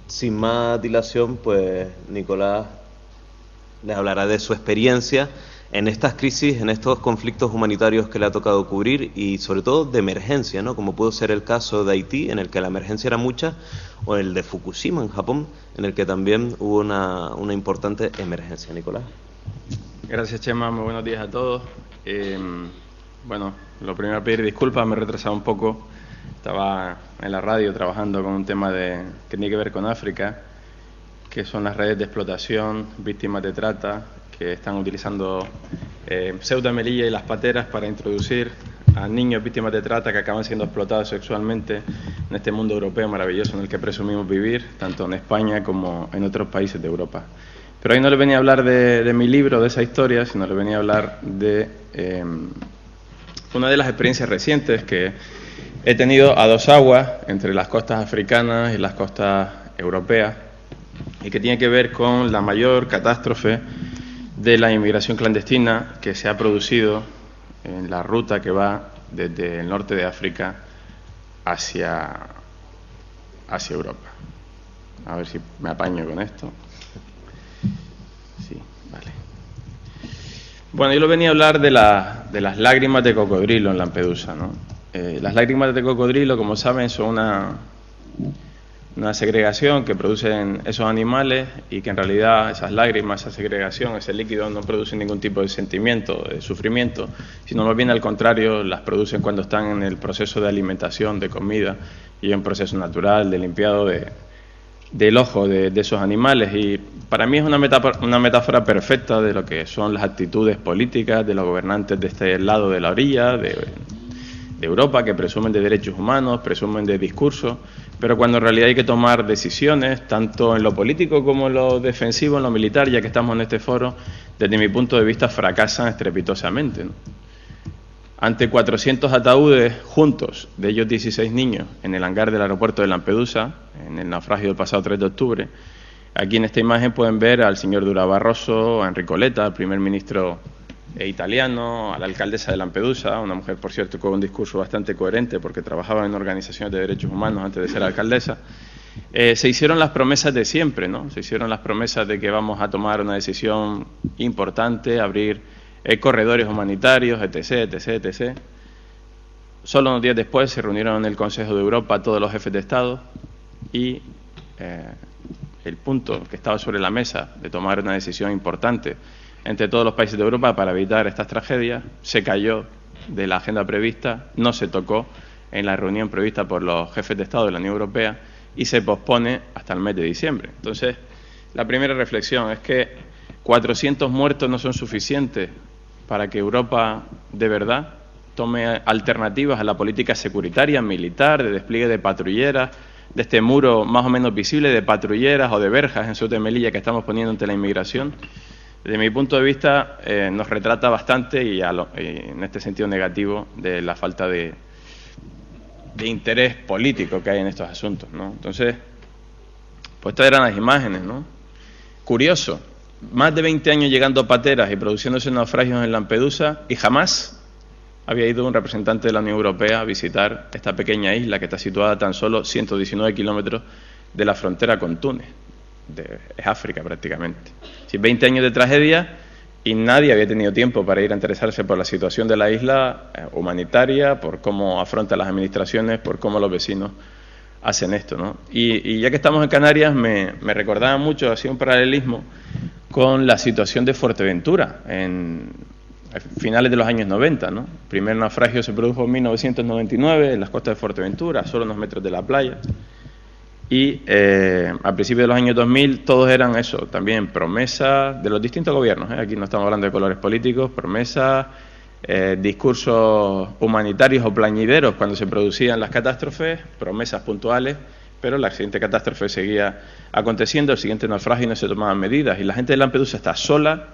Sin más dilación, pues Nicolás les hablará de su experiencia en estas crisis, en estos conflictos humanitarios que le ha tocado cubrir, y sobre todo de emergencia, ¿no? Como pudo ser el caso de Haití, en el que la emergencia era mucha, o el de Fukushima, en Japón, en el que también hubo una importante emergencia. Nicolás. Gracias, Chema. Muy buenos días a todos. Bueno, lo primero, pedir disculpas, me he retrasado un poco. Estaba en la radio trabajando con un tema que tiene que ver con África, que son las redes de explotación, víctimas de trata, que están utilizando Ceuta, Melilla y las pateras para introducir a niños víctimas de trata que acaban siendo explotados sexualmente en este mundo europeo maravilloso en el que presumimos vivir, tanto en España como en otros países de Europa. Pero hoy no les venía a hablar de mi libro, de esa historia, sino les venía a hablar de una de las experiencias recientes que he tenido a dos aguas, entre las costas africanas y las costas europeas, y que tiene que ver con la mayor catástrofe de la inmigración clandestina que se ha producido en la ruta que va desde el norte de África hacia Europa. A ver si me apaño con esto. Sí, vale. Bueno, yo les venía a hablar de las lágrimas de cocodrilo en Lampedusa, ¿no? Las lágrimas de cocodrilo, como saben, son una segregación que producen esos animales, y que en realidad esas lágrimas, esa segregación, ese líquido no producen ningún tipo de sentimiento, de sufrimiento, sino más bien al contrario, las producen cuando están en el proceso de alimentación, de comida, y en proceso natural de limpiado del ojo de esos animales. Y para mí es una metáfora perfecta de lo que son las actitudes políticas de los gobernantes de este lado de la orilla, de Europa, que presumen de derechos humanos, presumen de discurso, pero cuando en realidad hay que tomar decisiones, tanto en lo político como en lo defensivo, en lo militar, ya que estamos en este foro, desde mi punto de vista fracasan estrepitosamente, ¿no? Ante 400 ataúdes juntos, de ellos 16 niños, en el hangar del aeropuerto de Lampedusa, en el naufragio del pasado 3 de octubre, aquí en esta imagen pueden ver al señor Durão Barroso, a Enrico Letta, al primer ministro italiano, a la alcaldesa de Lampedusa, una mujer, por cierto, con un discurso bastante coherente porque trabajaba en organizaciones de derechos humanos antes de ser alcaldesa. Se hicieron las promesas de siempre, ¿no? Se hicieron las promesas de que vamos a tomar una decisión importante, abrir corredores humanitarios, etc., etc., etc. Solo unos días después se reunieron en el Consejo de Europa todos los jefes de Estado, y el punto que estaba sobre la mesa de tomar una decisión importante entre todos los países de Europa para evitar estas tragedias se cayó de la agenda prevista, no se tocó en la reunión prevista por los jefes de Estado de la Unión Europea, y se pospone hasta el mes de diciembre. Entonces, la primera reflexión es que 400 muertos no son suficientes para que Europa de verdad tome alternativas a la política securitaria, militar, de despliegue de patrulleras, de este muro más o menos visible de patrulleras o de verjas en Ceuta y Melilla que estamos poniendo ante la inmigración. Desde mi punto de vista, nos retrata bastante, y en este sentido negativo, de la falta de interés político que hay en estos asuntos, ¿no? Entonces, pues estas eran las imágenes, ¿no? Curioso, más de 20 años llegando pateras y produciéndose naufragios en Lampedusa, y jamás había ido un representante de la Unión Europea a visitar esta pequeña isla que está situada a tan solo 119 kilómetros de la frontera con Túnez. Es África prácticamente. 20 años de tragedia, y nadie había tenido tiempo para ir a interesarse por la situación de la isla humanitaria, por cómo afrontan las administraciones, por cómo los vecinos hacen esto, ¿no? Y ya que estamos en Canarias, me recordaba mucho, hacía un paralelismo con la situación de Fuerteventura, en finales de los años 90, ¿no? El primer naufragio se produjo en 1999 en las costas de Fuerteventura, a solo unos metros de la playa. Y a principios de los años 2000 todos eran eso, también promesas de los distintos gobiernos, aquí no estamos hablando de colores políticos, promesas, discursos humanitarios o plañideros cuando se producían las catástrofes, promesas puntuales, pero la siguiente catástrofe seguía aconteciendo, el siguiente naufragio y no se tomaban medidas. Y la gente de Lampedusa está sola,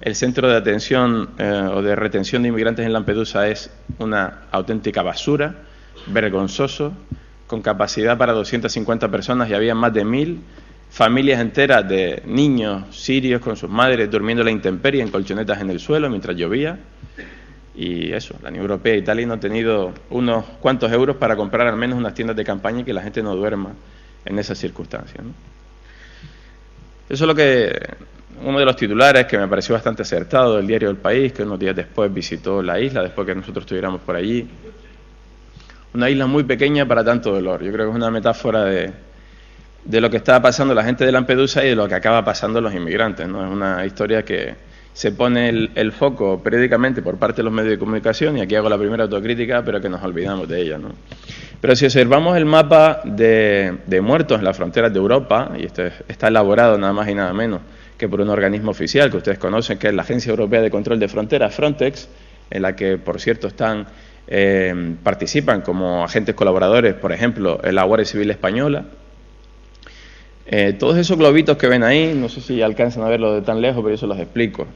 el centro de atención o de retención de inmigrantes en Lampedusa es una auténtica basura, vergonzoso, con capacidad para 250 personas y había más de 1000 familias enteras de niños sirios con sus madres durmiendo a la intemperie en colchonetas en el suelo mientras llovía. Y eso, la Unión Europea e Italia no han tenido unos cuantos euros para comprar al menos unas tiendas de campaña y que la gente no duerma en esas circunstancias, ¿no? Eso es lo que uno de los titulares que me pareció bastante acertado del diario El País, que unos días después visitó la isla, después que nosotros estuviéramos por allí. Una isla muy pequeña para tanto dolor. Yo creo que es una metáfora de lo que estaba pasando la gente de Lampedusa y de lo que acaba pasando los inmigrantes, ¿no? Es una historia que se pone el foco periódicamente por parte de los medios de comunicación, y aquí hago la primera autocrítica, pero que nos olvidamos de ella, ¿no? Pero si observamos el mapa de muertos en las fronteras de Europa, y este está elaborado nada más y nada menos que por un organismo oficial que ustedes conocen, que es la Agencia Europea de Control de Fronteras, Frontex, en la que, por cierto, participan como agentes colaboradores, por ejemplo, en la Guardia Civil Española. Todos esos globitos que ven ahí, no sé si alcanzan a verlo de tan lejos, pero yo se los explico.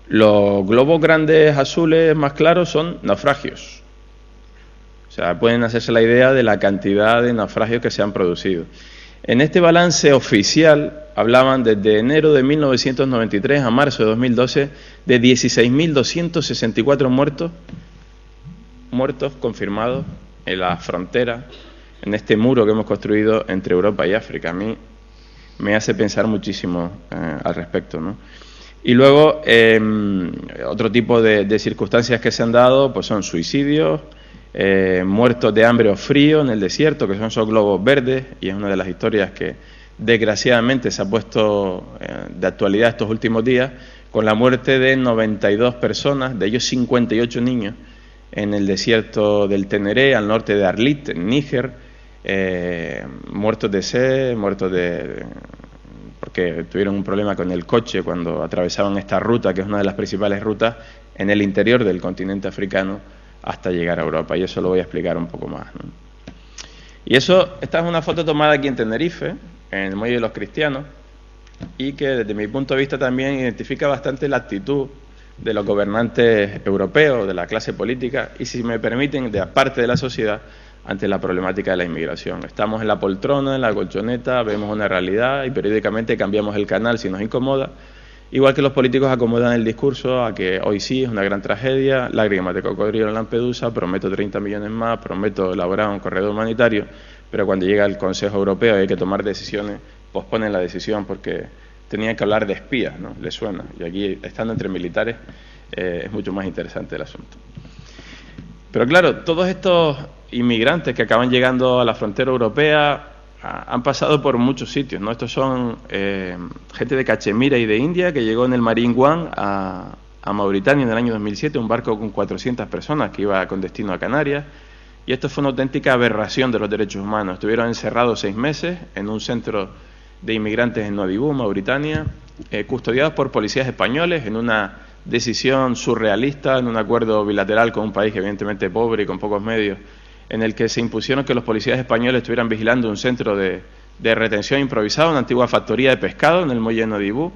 Los globos grandes azules más claros son naufragios. O sea, pueden hacerse la idea de la cantidad de naufragios que se han producido. En este balance oficial hablaban desde enero de 1993 a marzo de 2012 de 16.264 muertos confirmados en la frontera, en este muro que hemos construido entre Europa y África. A mí me hace pensar muchísimo al respecto, ¿no? Y luego, otro tipo de circunstancias que se han dado, pues son suicidios, muertos de hambre o frío en el desierto, que son esos globos verdes, y es una de las historias que desgraciadamente se ha puesto de actualidad estos últimos días, con la muerte de 92 personas, de ellos 58 niños, en el desierto del Teneré, al norte de Arlit, en Níger, muertos de sed, porque tuvieron un problema con el coche cuando atravesaban esta ruta, que es una de las principales rutas en el interior del continente africano, hasta llegar a Europa, y eso lo voy a explicar un poco más, ¿no? Y esta es una foto tomada aquí en Tenerife, en el Muelle de los Cristianos, y que desde mi punto de vista también identifica bastante la actitud de los gobernantes europeos, de la clase política, y si me permiten, de parte de la sociedad, ante la problemática de la inmigración. Estamos en la poltrona, en la colchoneta, vemos una realidad y periódicamente cambiamos el canal si nos incomoda, igual que los políticos acomodan el discurso a que hoy sí es una gran tragedia, lágrimas de cocodrilo en Lampedusa, prometo 30 millones más, prometo elaborar un corredor humanitario, pero cuando llega el Consejo Europeo y hay que tomar decisiones, posponen la decisión porque tenían que hablar de espías, ¿no? Les suena. Y aquí, estando entre militares, es mucho más interesante el asunto. Pero claro, todos estos inmigrantes que acaban llegando a la frontera europea han pasado por muchos sitios, ¿no? Estos son gente de Cachemira y de India que llegó en el Marine One a Mauritania en el año 2007, un barco con 400 personas que iba con destino a Canarias, y esto fue una auténtica aberración de los derechos humanos. Estuvieron encerrados 6 meses en un centro de inmigrantes en Nouadhibou, Mauritania, custodiados por policías españoles en una decisión surrealista, en un acuerdo bilateral con un país evidentemente pobre y con pocos medios, en el que se impusieron que los policías españoles estuvieran vigilando un centro de retención improvisado, una antigua factoría de pescado en el muelle de Nouadhibou.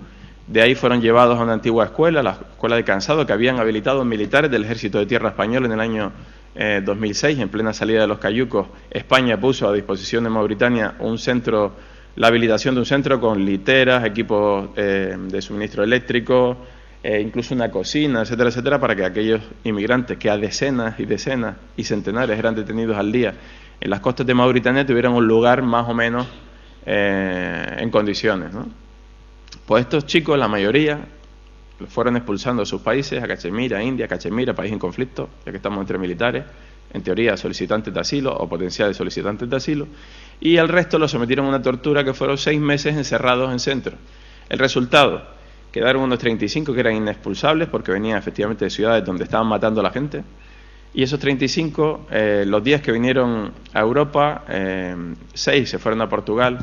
De ahí fueron llevados a una antigua escuela, la escuela de Cansado, que habían habilitado militares del Ejército de Tierra Español en el año 2006, en plena salida de los cayucos. España puso a disposición de Mauritania la habilitación de un centro con literas, equipos de suministro eléctrico, incluso una cocina, etcétera, etcétera, para que aquellos inmigrantes que a decenas y decenas y centenares eran detenidos al día en las costas de Mauritania tuvieran un lugar más o menos en condiciones, ¿no? Pues estos chicos, la mayoría, los fueron expulsando a sus países, a Cachemira, India, Cachemira, país en conflicto, ya que estamos entre militares, en teoría solicitantes de asilo o potenciales solicitantes de asilo, y al resto los sometieron a una tortura que fueron 6 meses encerrados en centros. El resultado, quedaron unos 35 que eran inexpulsables porque venían efectivamente de ciudades donde estaban matando a la gente. Y esos 35, los 10 que vinieron a Europa, 6 se fueron a Portugal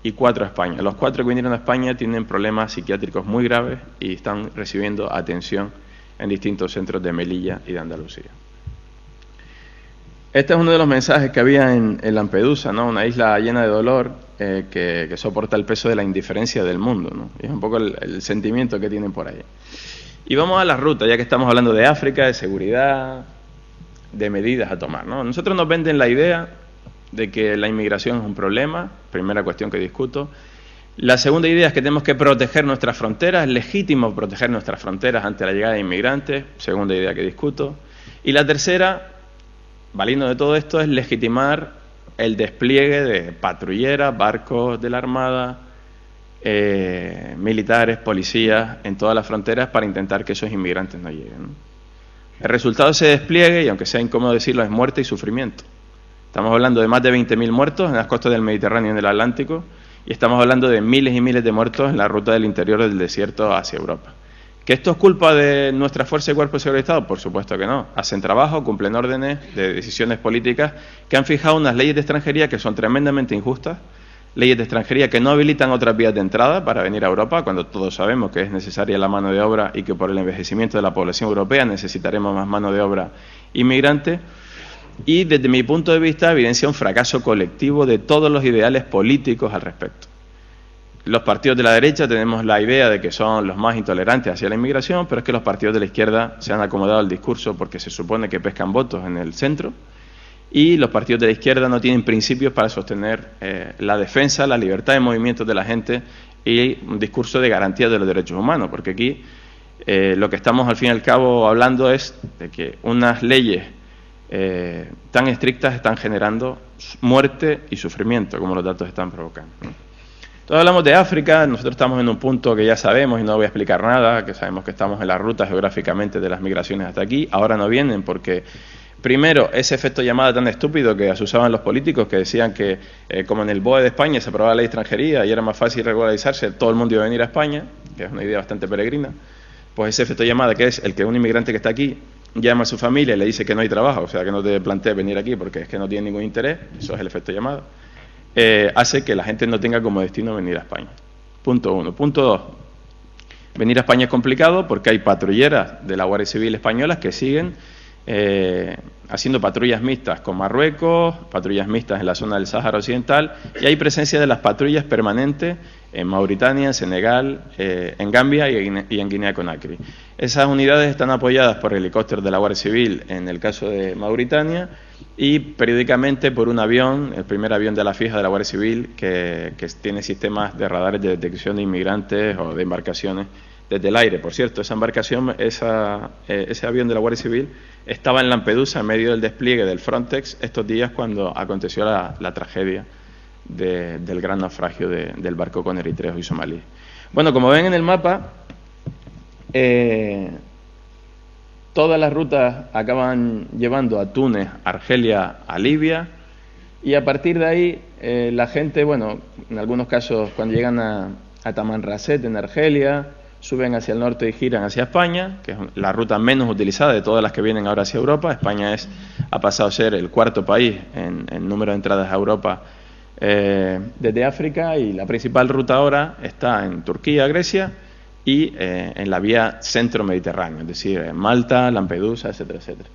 y 4 a España. Los 4 que vinieron a España tienen problemas psiquiátricos muy graves y están recibiendo atención en distintos centros de Melilla y de Andalucía. Este es uno de los mensajes que había en Lampedusa, ¿no? Una isla llena de dolor que soporta el peso de la indiferencia del mundo, ¿no? Y es un poco el sentimiento que tienen por ahí. Y vamos a la ruta, ya que estamos hablando de África, de seguridad, de medidas a tomar, ¿no? Nosotros nos venden la idea de que la inmigración es un problema, primera cuestión que discuto. La segunda idea es que tenemos que proteger nuestras fronteras, es legítimo proteger nuestras fronteras ante la llegada de inmigrantes, segunda idea que discuto. Y la tercera, valiendo de todo esto, es legitimar el despliegue de patrulleras, barcos de la Armada, militares, policías en todas las fronteras para intentar que esos inmigrantes no lleguen, ¿no? El resultado de ese despliegue, y aunque sea incómodo decirlo, es muerte y sufrimiento. Estamos hablando de más de 20.000 muertos en las costas del Mediterráneo y en el Atlántico, y estamos hablando de miles y miles de muertos en la ruta del interior del desierto hacia Europa. ¿Que esto es culpa de nuestra fuerza y cuerpo de seguridad del Estado? Por supuesto que no. Hacen trabajo, cumplen órdenes de decisiones políticas que han fijado unas leyes de extranjería que son tremendamente injustas, leyes de extranjería que no habilitan otras vías de entrada para venir a Europa, cuando todos sabemos que es necesaria la mano de obra y que por el envejecimiento de la población europea necesitaremos más mano de obra inmigrante. Y desde mi punto de vista evidencia un fracaso colectivo de todos los ideales políticos al respecto. Los partidos de la derecha tenemos la idea de que son los más intolerantes hacia la inmigración, pero es que los partidos de la izquierda se han acomodado al discurso porque se supone que pescan votos en el centro, y los partidos de la izquierda no tienen principios para sostener la defensa, la libertad de movimientos de la gente y un discurso de garantía de los derechos humanos, porque aquí lo que estamos al fin y al cabo hablando es de que unas leyes tan estrictas están generando muerte y sufrimiento, como los datos están provocando, ¿no? Entonces hablamos de África, nosotros estamos en un punto que ya sabemos y no voy a explicar nada, que sabemos que estamos en la ruta geográficamente de las migraciones hasta aquí. Ahora no vienen porque, primero, ese efecto llamada tan estúpido que asusaban los políticos, que decían que como en el BOE de España se aprobaba la ley de extranjería y era más fácil regularizarse, todo el mundo iba a venir a España, que es una idea bastante peregrina, pues ese efecto llamada, que es el que un inmigrante que está aquí llama a su familia y le dice que no hay trabajo, o sea que no te plantees venir aquí porque es que no tiene ningún interés, eso es el efecto llamada. Hace que la gente no tenga como destino venir a España. Punto 1. Punto 2. Venir a España es complicado porque hay patrulleras de la Guardia Civil españolas que siguen haciendo patrullas mixtas con Marruecos, patrullas mixtas en la zona del Sáhara Occidental, y hay presencia de las patrullas permanentes en Mauritania, en Senegal, en Gambia y en Guinea-Conakry. Esas unidades están apoyadas por helicópteros de la Guardia Civil en el caso de Mauritania y periódicamente por un avión, el primer avión de la fija de la Guardia Civil que tiene sistemas de radares de detección de inmigrantes o de embarcaciones desde el aire. Por cierto, esa embarcación, ese avión de la Guardia Civil estaba en Lampedusa en medio del despliegue del Frontex estos días cuando aconteció la tragedia del gran naufragio del barco con eritreos y somalíes. Bueno, como ven en el mapa, todas las rutas acaban llevando a Túnez, Argelia, a Libia, y a partir de ahí la gente, bueno, en algunos casos cuando llegan a Tamanrasset en Argelia, suben hacia el norte y giran hacia España, que es la ruta menos utilizada de todas las que vienen ahora hacia Europa. España ha pasado a ser el cuarto país en número de entradas a Europa desde África, y la principal ruta ahora está en Turquía, Grecia, y en la vía centro-mediterránea, es decir, en Malta, Lampedusa, etcétera, etcétera.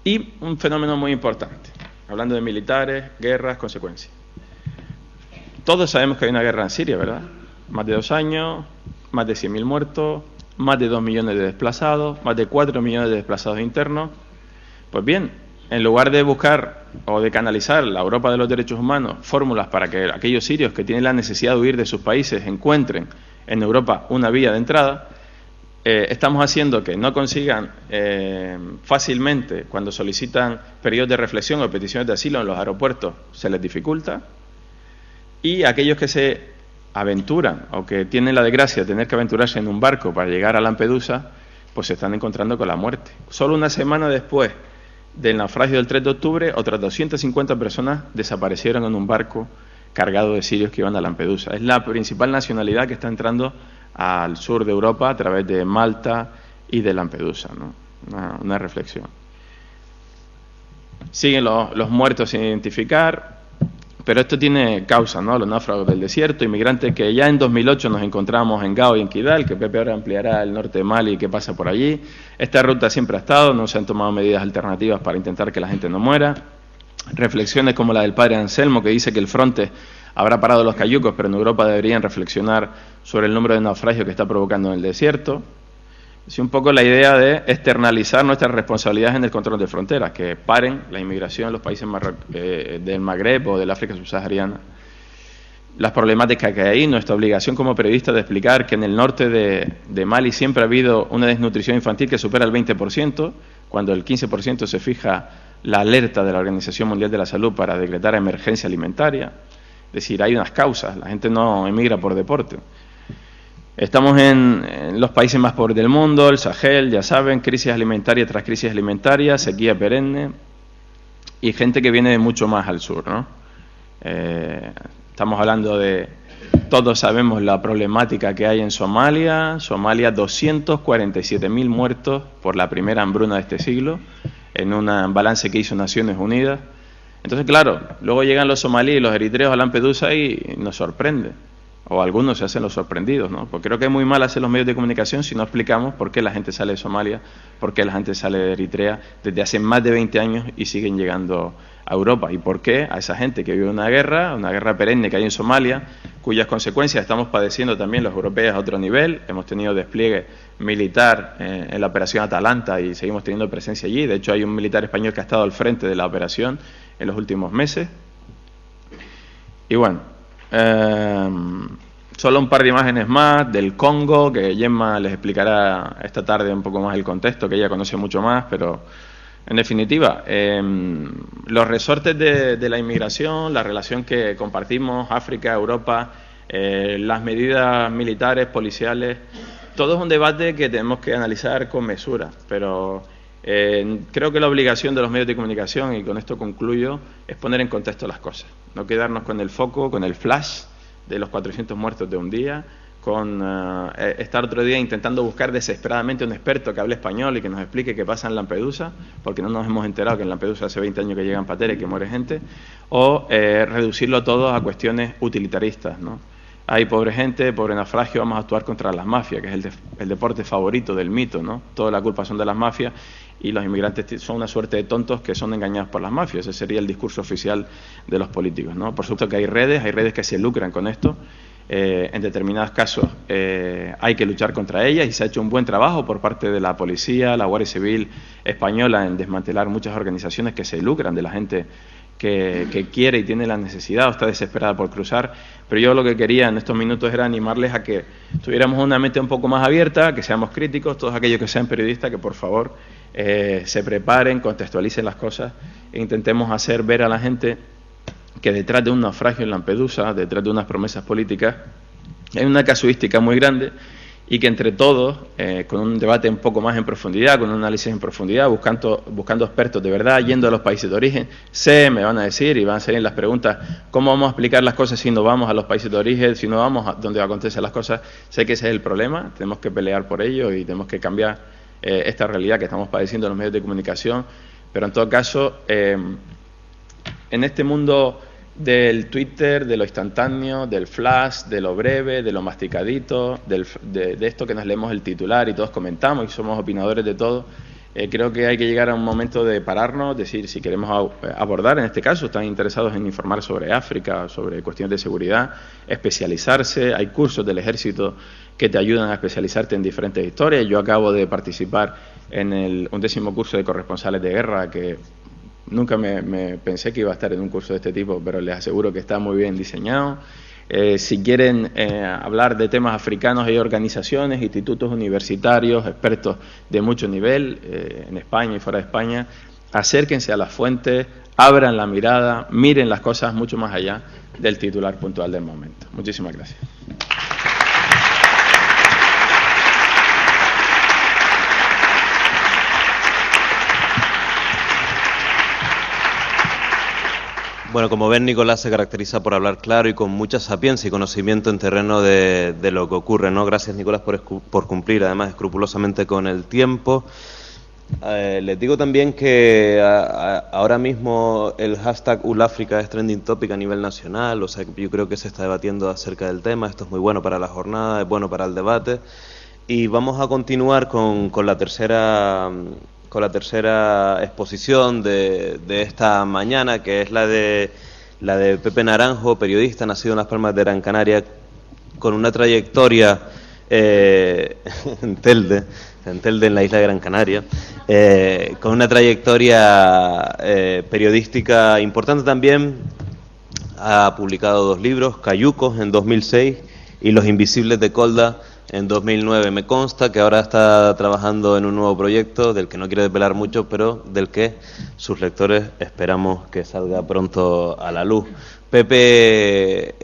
Y un fenómeno muy importante, hablando de militares, guerras, consecuencias. Todos sabemos que hay una guerra en Siria, ¿verdad? Más de 2 años, más de 100.000 muertos, más de 2 millones de desplazados, más de 4 millones de desplazados internos. Pues bien, en lugar de buscar o de canalizar la Europa de los derechos humanos fórmulas para que aquellos sirios que tienen la necesidad de huir de sus países encuentren en Europa una vía de entrada, estamos haciendo que no consigan fácilmente, cuando solicitan periodos de reflexión o peticiones de asilo en los aeropuertos, se les dificulta. Y aquellos que se aventuran o que tienen la desgracia de tener que aventurarse en un barco para llegar a Lampedusa, pues se están encontrando con la muerte. Solo una semana después del naufragio del 3 de octubre, otras 250 personas desaparecieron en un barco cargado de sirios que iban a Lampedusa. Es la principal nacionalidad que está entrando al sur de Europa a través de Malta y de Lampedusa, ¿no? Una reflexión. Siguen los muertos sin identificar, pero esto tiene causa, ¿no? Los náufragos del desierto, inmigrantes que ya en 2008 nos encontramos en Gao y en Kidal, que Pepe ahora ampliará el norte de Mali y qué pasa por allí. Esta ruta siempre ha estado, no se han tomado medidas alternativas para intentar que la gente no muera. Reflexiones como la del padre Anselmo, que dice que el Frontex habrá parado los cayucos, pero en Europa deberían reflexionar sobre el número de naufragios que está provocando en el desierto. Es un poco la idea de externalizar nuestras responsabilidades en el control de fronteras, que paren la inmigración en los países del Magreb o del África subsahariana. Las problemáticas que hay ahí, nuestra obligación como periodistas de explicar que en el norte de Mali siempre ha habido una desnutrición infantil que supera el 20%, cuando el 15% se fija la alerta de la Organización Mundial de la Salud para decretar emergencia alimentaria. Es decir, hay unas causas, la gente no emigra por deporte. Estamos en los países más pobres del mundo, el Sahel, ya saben, crisis alimentaria tras crisis alimentaria, sequía perenne y gente que viene de mucho más al sur, ¿no? Estamos hablando de, todos sabemos la problemática que hay en Somalia. Somalia, 247.000 muertos por la primera hambruna de este siglo, en un balance que hizo Naciones Unidas. Entonces, claro, luego llegan los somalíes y los eritreos a Lampedusa y nos sorprende. O algunos se hacen los sorprendidos, ¿no? Porque creo que es muy mal hacer los medios de comunicación si no explicamos por qué la gente sale de Somalia, por qué la gente sale de Eritrea desde hace más de 20 años y siguen llegando a Europa. Y por qué a esa gente que vive una guerra perenne que hay en Somalia, cuyas consecuencias estamos padeciendo también los europeos a otro nivel. Hemos tenido despliegue militar en la operación Atalanta y seguimos teniendo presencia allí. De hecho, hay un militar español que ha estado al frente de la operación en los últimos meses. Y bueno, solo un par de imágenes más del Congo, que Gemma les explicará esta tarde un poco más el contexto, que ella conoce mucho más, pero en definitiva, los resortes de la inmigración, la relación que compartimos, África, Europa, las medidas militares, policiales, todo es un debate que tenemos que analizar con mesura, pero creo que la obligación de los medios de comunicación, y con esto concluyo, es poner en contexto las cosas, no quedarnos con el foco, con el flash de los 400 muertos de un día, con estar otro día intentando buscar desesperadamente un experto que hable español y que nos explique qué pasa en Lampedusa, porque no nos hemos enterado que en Lampedusa hace 20 años que llegan pateras y que muere gente, o reducirlo todo a cuestiones utilitaristas, ¿no? Hay pobre gente, pobre naufragio, vamos a actuar contra las mafias, que es el deporte favorito del mito, ¿no? Toda la culpa son de las mafias y los inmigrantes son una suerte de tontos que son engañados por las mafias. Ese sería el discurso oficial de los políticos, ¿no? Por supuesto que hay redes que se lucran con esto. En determinados casos hay que luchar contra ellas y se ha hecho un buen trabajo por parte de la policía, la Guardia Civil española en desmantelar muchas organizaciones que se lucran de la gente que quiere y tiene la necesidad o está desesperada por cruzar. Pero yo lo que quería en estos minutos era animarles a que tuviéramos una mente un poco más abierta, que seamos críticos, todos aquellos que sean periodistas, que por favor se preparen, contextualicen las cosas e intentemos hacer ver a la gente que detrás de un naufragio en Lampedusa, detrás de unas promesas políticas, hay una casuística muy grande y que entre todos, con un debate un poco más en profundidad, con un análisis en profundidad, buscando expertos de verdad, yendo a los países de origen, me van a decir y van a salir las preguntas, ¿cómo vamos a explicar las cosas si no vamos a los países de origen, si no vamos a donde acontecen las cosas? Sé que ese es el problema, tenemos que pelear por ello y tenemos que cambiar esta realidad que estamos padeciendo en los medios de comunicación, pero en todo caso, en este mundo del Twitter, de lo instantáneo, del flash, de lo breve, de lo masticadito, de esto que nos leemos el titular y todos comentamos y somos opinadores de todo, creo que hay que llegar a un momento de pararnos, decir si queremos abordar, en este caso, están interesados en informar sobre África, sobre cuestiones de seguridad, especializarse, hay cursos del ejército que te ayudan a especializarte en diferentes historias. Yo acabo de participar en el 11º curso de corresponsales de guerra, que nunca me pensé que iba a estar en un curso de este tipo, pero les aseguro que está muy bien diseñado. Si quieren hablar de temas africanos, hay organizaciones, institutos universitarios, expertos de mucho nivel, en España y fuera de España. Acérquense a las fuentes, abran la mirada, miren las cosas mucho más allá del titular puntual del momento. Muchísimas gracias. Bueno, como ven, Nicolás se caracteriza por hablar claro y con mucha sapiencia y conocimiento en terreno de lo que ocurre, ¿no? Gracias, Nicolás, por cumplir, además, escrupulosamente con el tiempo. Les digo también que ahora mismo el hashtag ULAfrica es trending topic a nivel nacional, o sea, yo creo que se está debatiendo acerca del tema. Esto es muy bueno para la jornada, es bueno para el debate. Y vamos a continuar con la tercera exposición de esta mañana, que es la de Pepe Naranjo, periodista nacido en Las Palmas de Gran Canaria, con una trayectoria en Telde, en la isla de Gran Canaria, con una trayectoria periodística importante también. Ha publicado 2 libros, Cayucos en 2006 y Los Invisibles de Kolda en 2009. Me consta que ahora está trabajando en un nuevo proyecto del que no quiero desvelar mucho, pero del que sus lectores esperamos que salga pronto a la luz. Pepe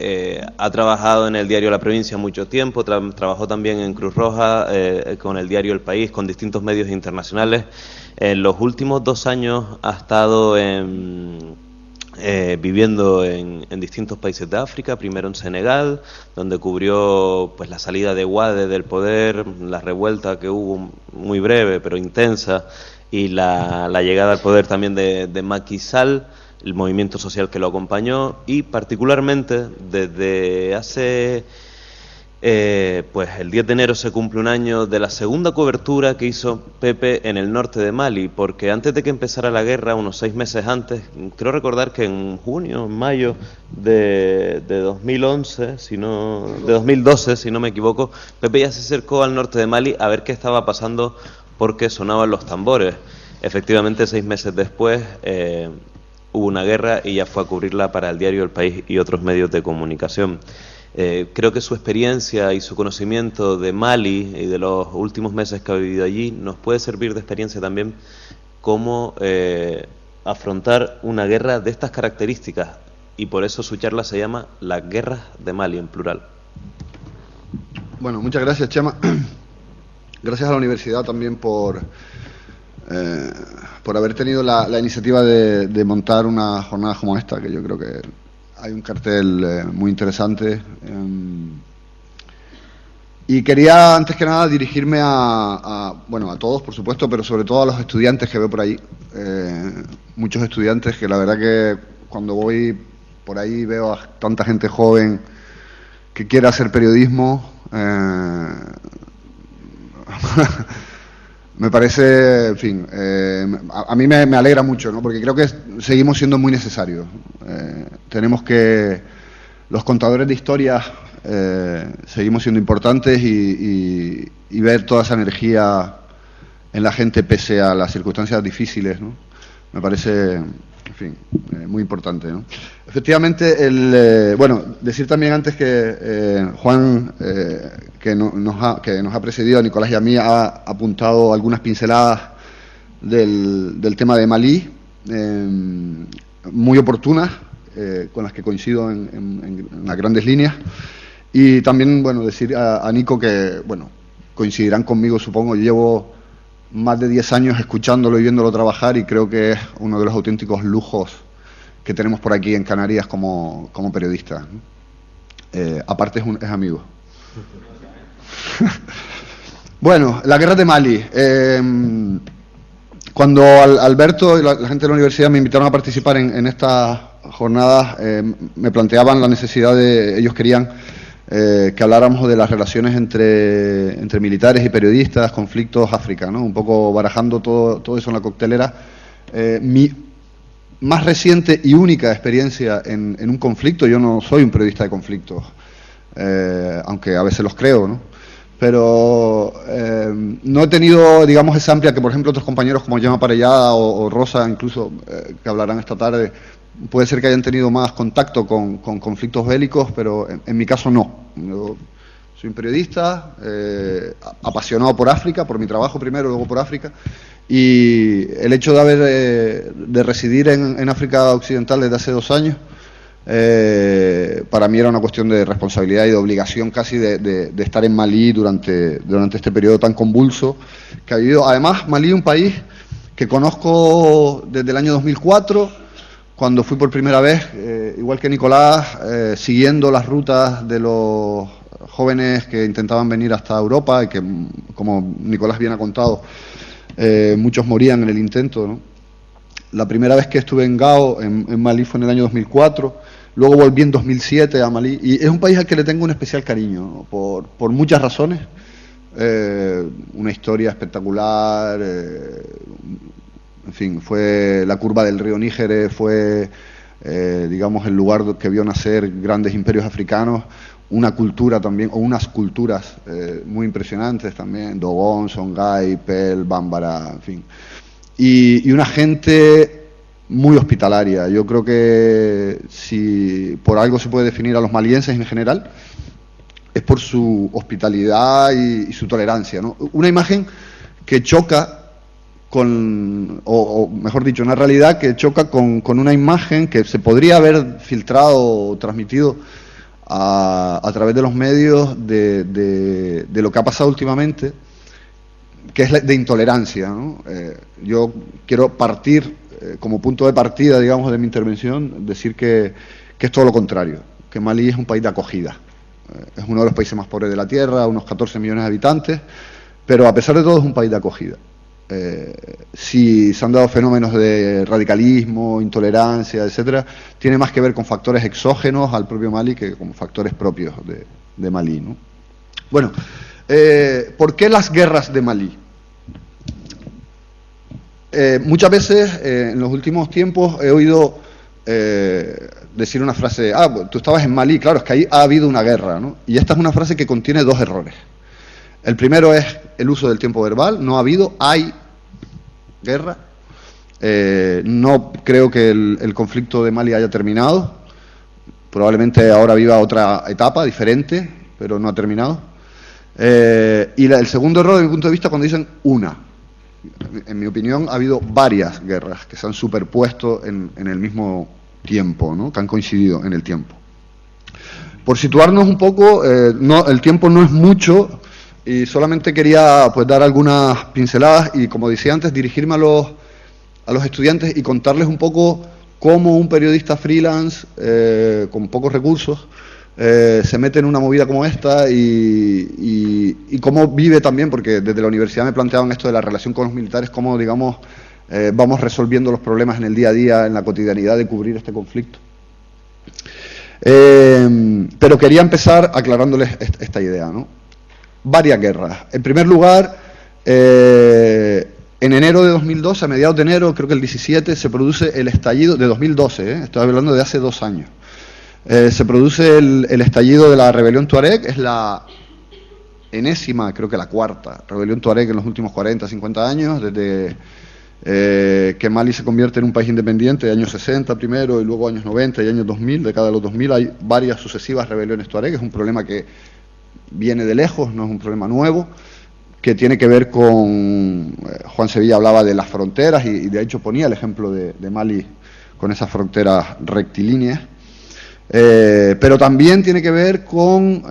ha trabajado en el diario La Provincia mucho tiempo, trabajó también en Cruz Roja, con el diario El País, con distintos medios internacionales. En los últimos 2 años ha estado viviendo en distintos países de África, primero en Senegal, donde cubrió pues la salida de Wade del poder, la revuelta que hubo muy breve pero intensa, y la llegada al poder también de Macky Sall, el movimiento social que lo acompañó, y particularmente desde hace pues el 10 de enero se cumple un año de la segunda cobertura que hizo Pepe en el norte de Mali, porque antes de que empezara la guerra, unos 6 meses antes, creo recordar que en junio, en mayo de 2011, de 2012, si no me equivoco, Pepe ya se acercó al norte de Mali a ver qué estaba pasando porque sonaban los tambores. Efectivamente, 6 meses después hubo una guerra y ya fue a cubrirla para el diario El País y otros medios de comunicación. Creo que su experiencia y su conocimiento de Mali y de los últimos meses que ha vivido allí nos puede servir de experiencia también cómo afrontar una guerra de estas características, y por eso su charla se llama Las guerras de Mali, en plural. Bueno, muchas gracias, Chema. Gracias a la universidad también por haber tenido la iniciativa de montar una jornada como esta, que yo creo que hay un cartel muy interesante. Y quería, antes que nada, dirigirme a todos, por supuesto, pero sobre todo a los estudiantes que veo por ahí. Muchos estudiantes que la verdad que cuando voy por ahí veo a tanta gente joven que quiere hacer periodismo. Me parece, en fin, a mí me alegra mucho, ¿no? Porque creo que seguimos siendo muy necesarios. Tenemos que, los contadores de historias, seguimos siendo importantes y ver toda esa energía en la gente pese a las circunstancias difíciles, ¿no? Me parece, en fin, muy importante, ¿no? Efectivamente, decir también antes que Juan, que nos ha precedido, a Nicolás y a mí, ha apuntado algunas pinceladas del tema de Malí, muy oportunas, con las que coincido en las grandes líneas. Y también, decir a Nico que, coincidirán conmigo, supongo. Yo llevo más de 10 años escuchándolo y viéndolo trabajar, y creo que es uno de los auténticos lujos que tenemos por aquí en Canarias como periodistas. Aparte es amigo. Bueno, la guerra de Mali. Cuando Alberto y la gente de la universidad me invitaron a participar en estas jornadas, me planteaban la necesidad ellos querían que habláramos de las relaciones entre militares y periodistas, conflictos, África, ¿no? Un poco barajando todo eso en la coctelera. Mi más reciente y única experiencia en un conflicto, yo no soy un periodista de conflictos, aunque a veces los creo, ¿no? Pero no he tenido, digamos, esa amplia que, por ejemplo, otros compañeros como Gemma Parellada o Rosa, incluso, que hablarán esta tarde, puede ser que hayan tenido más contacto con conflictos bélicos, pero en mi caso no. Yo soy un periodista apasionado por África, por mi trabajo primero, luego por África, y el hecho de residir en África Occidental desde hace 2 años, para mí era una cuestión de responsabilidad y de obligación casi de estar en Malí durante este periodo tan convulso que ha vivido. Además, Malí es un país que conozco desde el año 2004, cuando fui por primera vez, igual que Nicolás, siguiendo las rutas de los jóvenes que intentaban venir hasta Europa y que, como Nicolás bien ha contado, muchos morían en el intento, ¿no? La primera vez que estuve en Gao, en Malí, fue en el año 2004, luego volví en 2007 a Malí, y es un país al que le tengo un especial cariño, ¿no? por muchas razones. Una historia espectacular, en fin, fue la curva del río Níger, fue, digamos, el lugar que vio nacer grandes imperios africanos, una cultura también, o unas culturas muy impresionantes también, Dogon, Songhai, Pel, Bambara, en fin. Y una gente muy hospitalaria. Yo creo que si por algo se puede definir a los malienses en general, es por su hospitalidad y su tolerancia, ¿no? Una imagen que choca con, o mejor dicho, una realidad que choca con una imagen que se podría haber filtrado o transmitido a través de los medios de lo que ha pasado últimamente, que es de intolerancia, ¿no? Yo quiero partir, como punto de partida, digamos, de mi intervención, decir que es todo lo contrario, que Malí es un país de acogida. Es uno de los países más pobres de la Tierra, unos 14 millones de habitantes, pero a pesar de todo es un país de acogida. Si se han dado fenómenos de radicalismo, intolerancia, etcétera, tiene más que ver con factores exógenos al propio Malí que con factores propios de Malí, ¿no? Bueno, ¿por qué las guerras de Malí? Muchas veces, en los últimos tiempos, he oído decir una frase, tú estabas en Malí, claro, es que ahí ha habido una guerra, ¿no? Y esta es una frase que contiene dos errores. El primero es el uso del tiempo verbal, no ha habido, hay guerra. No creo que el conflicto de Malí haya terminado, probablemente ahora viva otra etapa diferente, pero no ha terminado. Y el segundo error, desde mi punto de vista, cuando dicen una. En mi opinión, ha habido varias guerras que se han superpuesto en el mismo tiempo, ¿no? Que han coincidido en el tiempo. Por situarnos un poco, el tiempo no es mucho y solamente quería pues dar algunas pinceladas y, como decía antes, dirigirme a los estudiantes y contarles un poco cómo un periodista freelance con pocos recursos se mete en una movida como esta y cómo vive también, porque desde la universidad me planteaban esto de la relación con los militares, cómo, digamos, vamos resolviendo los problemas en el día a día, en la cotidianidad de cubrir este conflicto. Pero quería empezar aclarándoles esta idea, ¿no? Varias guerras. En primer lugar, en enero de 2012, a mediados de enero, creo que el 17, se produce el estallido de 2012, estoy hablando de hace 2 años. Se produce el estallido de la rebelión Tuareg, es la enésima, creo que la cuarta rebelión Tuareg en los últimos 40, 50 años, desde que Malí se convierte en un país independiente, de años 60 primero, y luego años 90 y años 2000, década de los 2000, hay varias sucesivas rebeliones Tuareg. Es un problema que viene de lejos, no es un problema nuevo, que tiene que ver con, Juan Sevilla hablaba de las fronteras y de hecho ponía el ejemplo de Malí con esas fronteras rectilíneas. Pero también tiene que ver con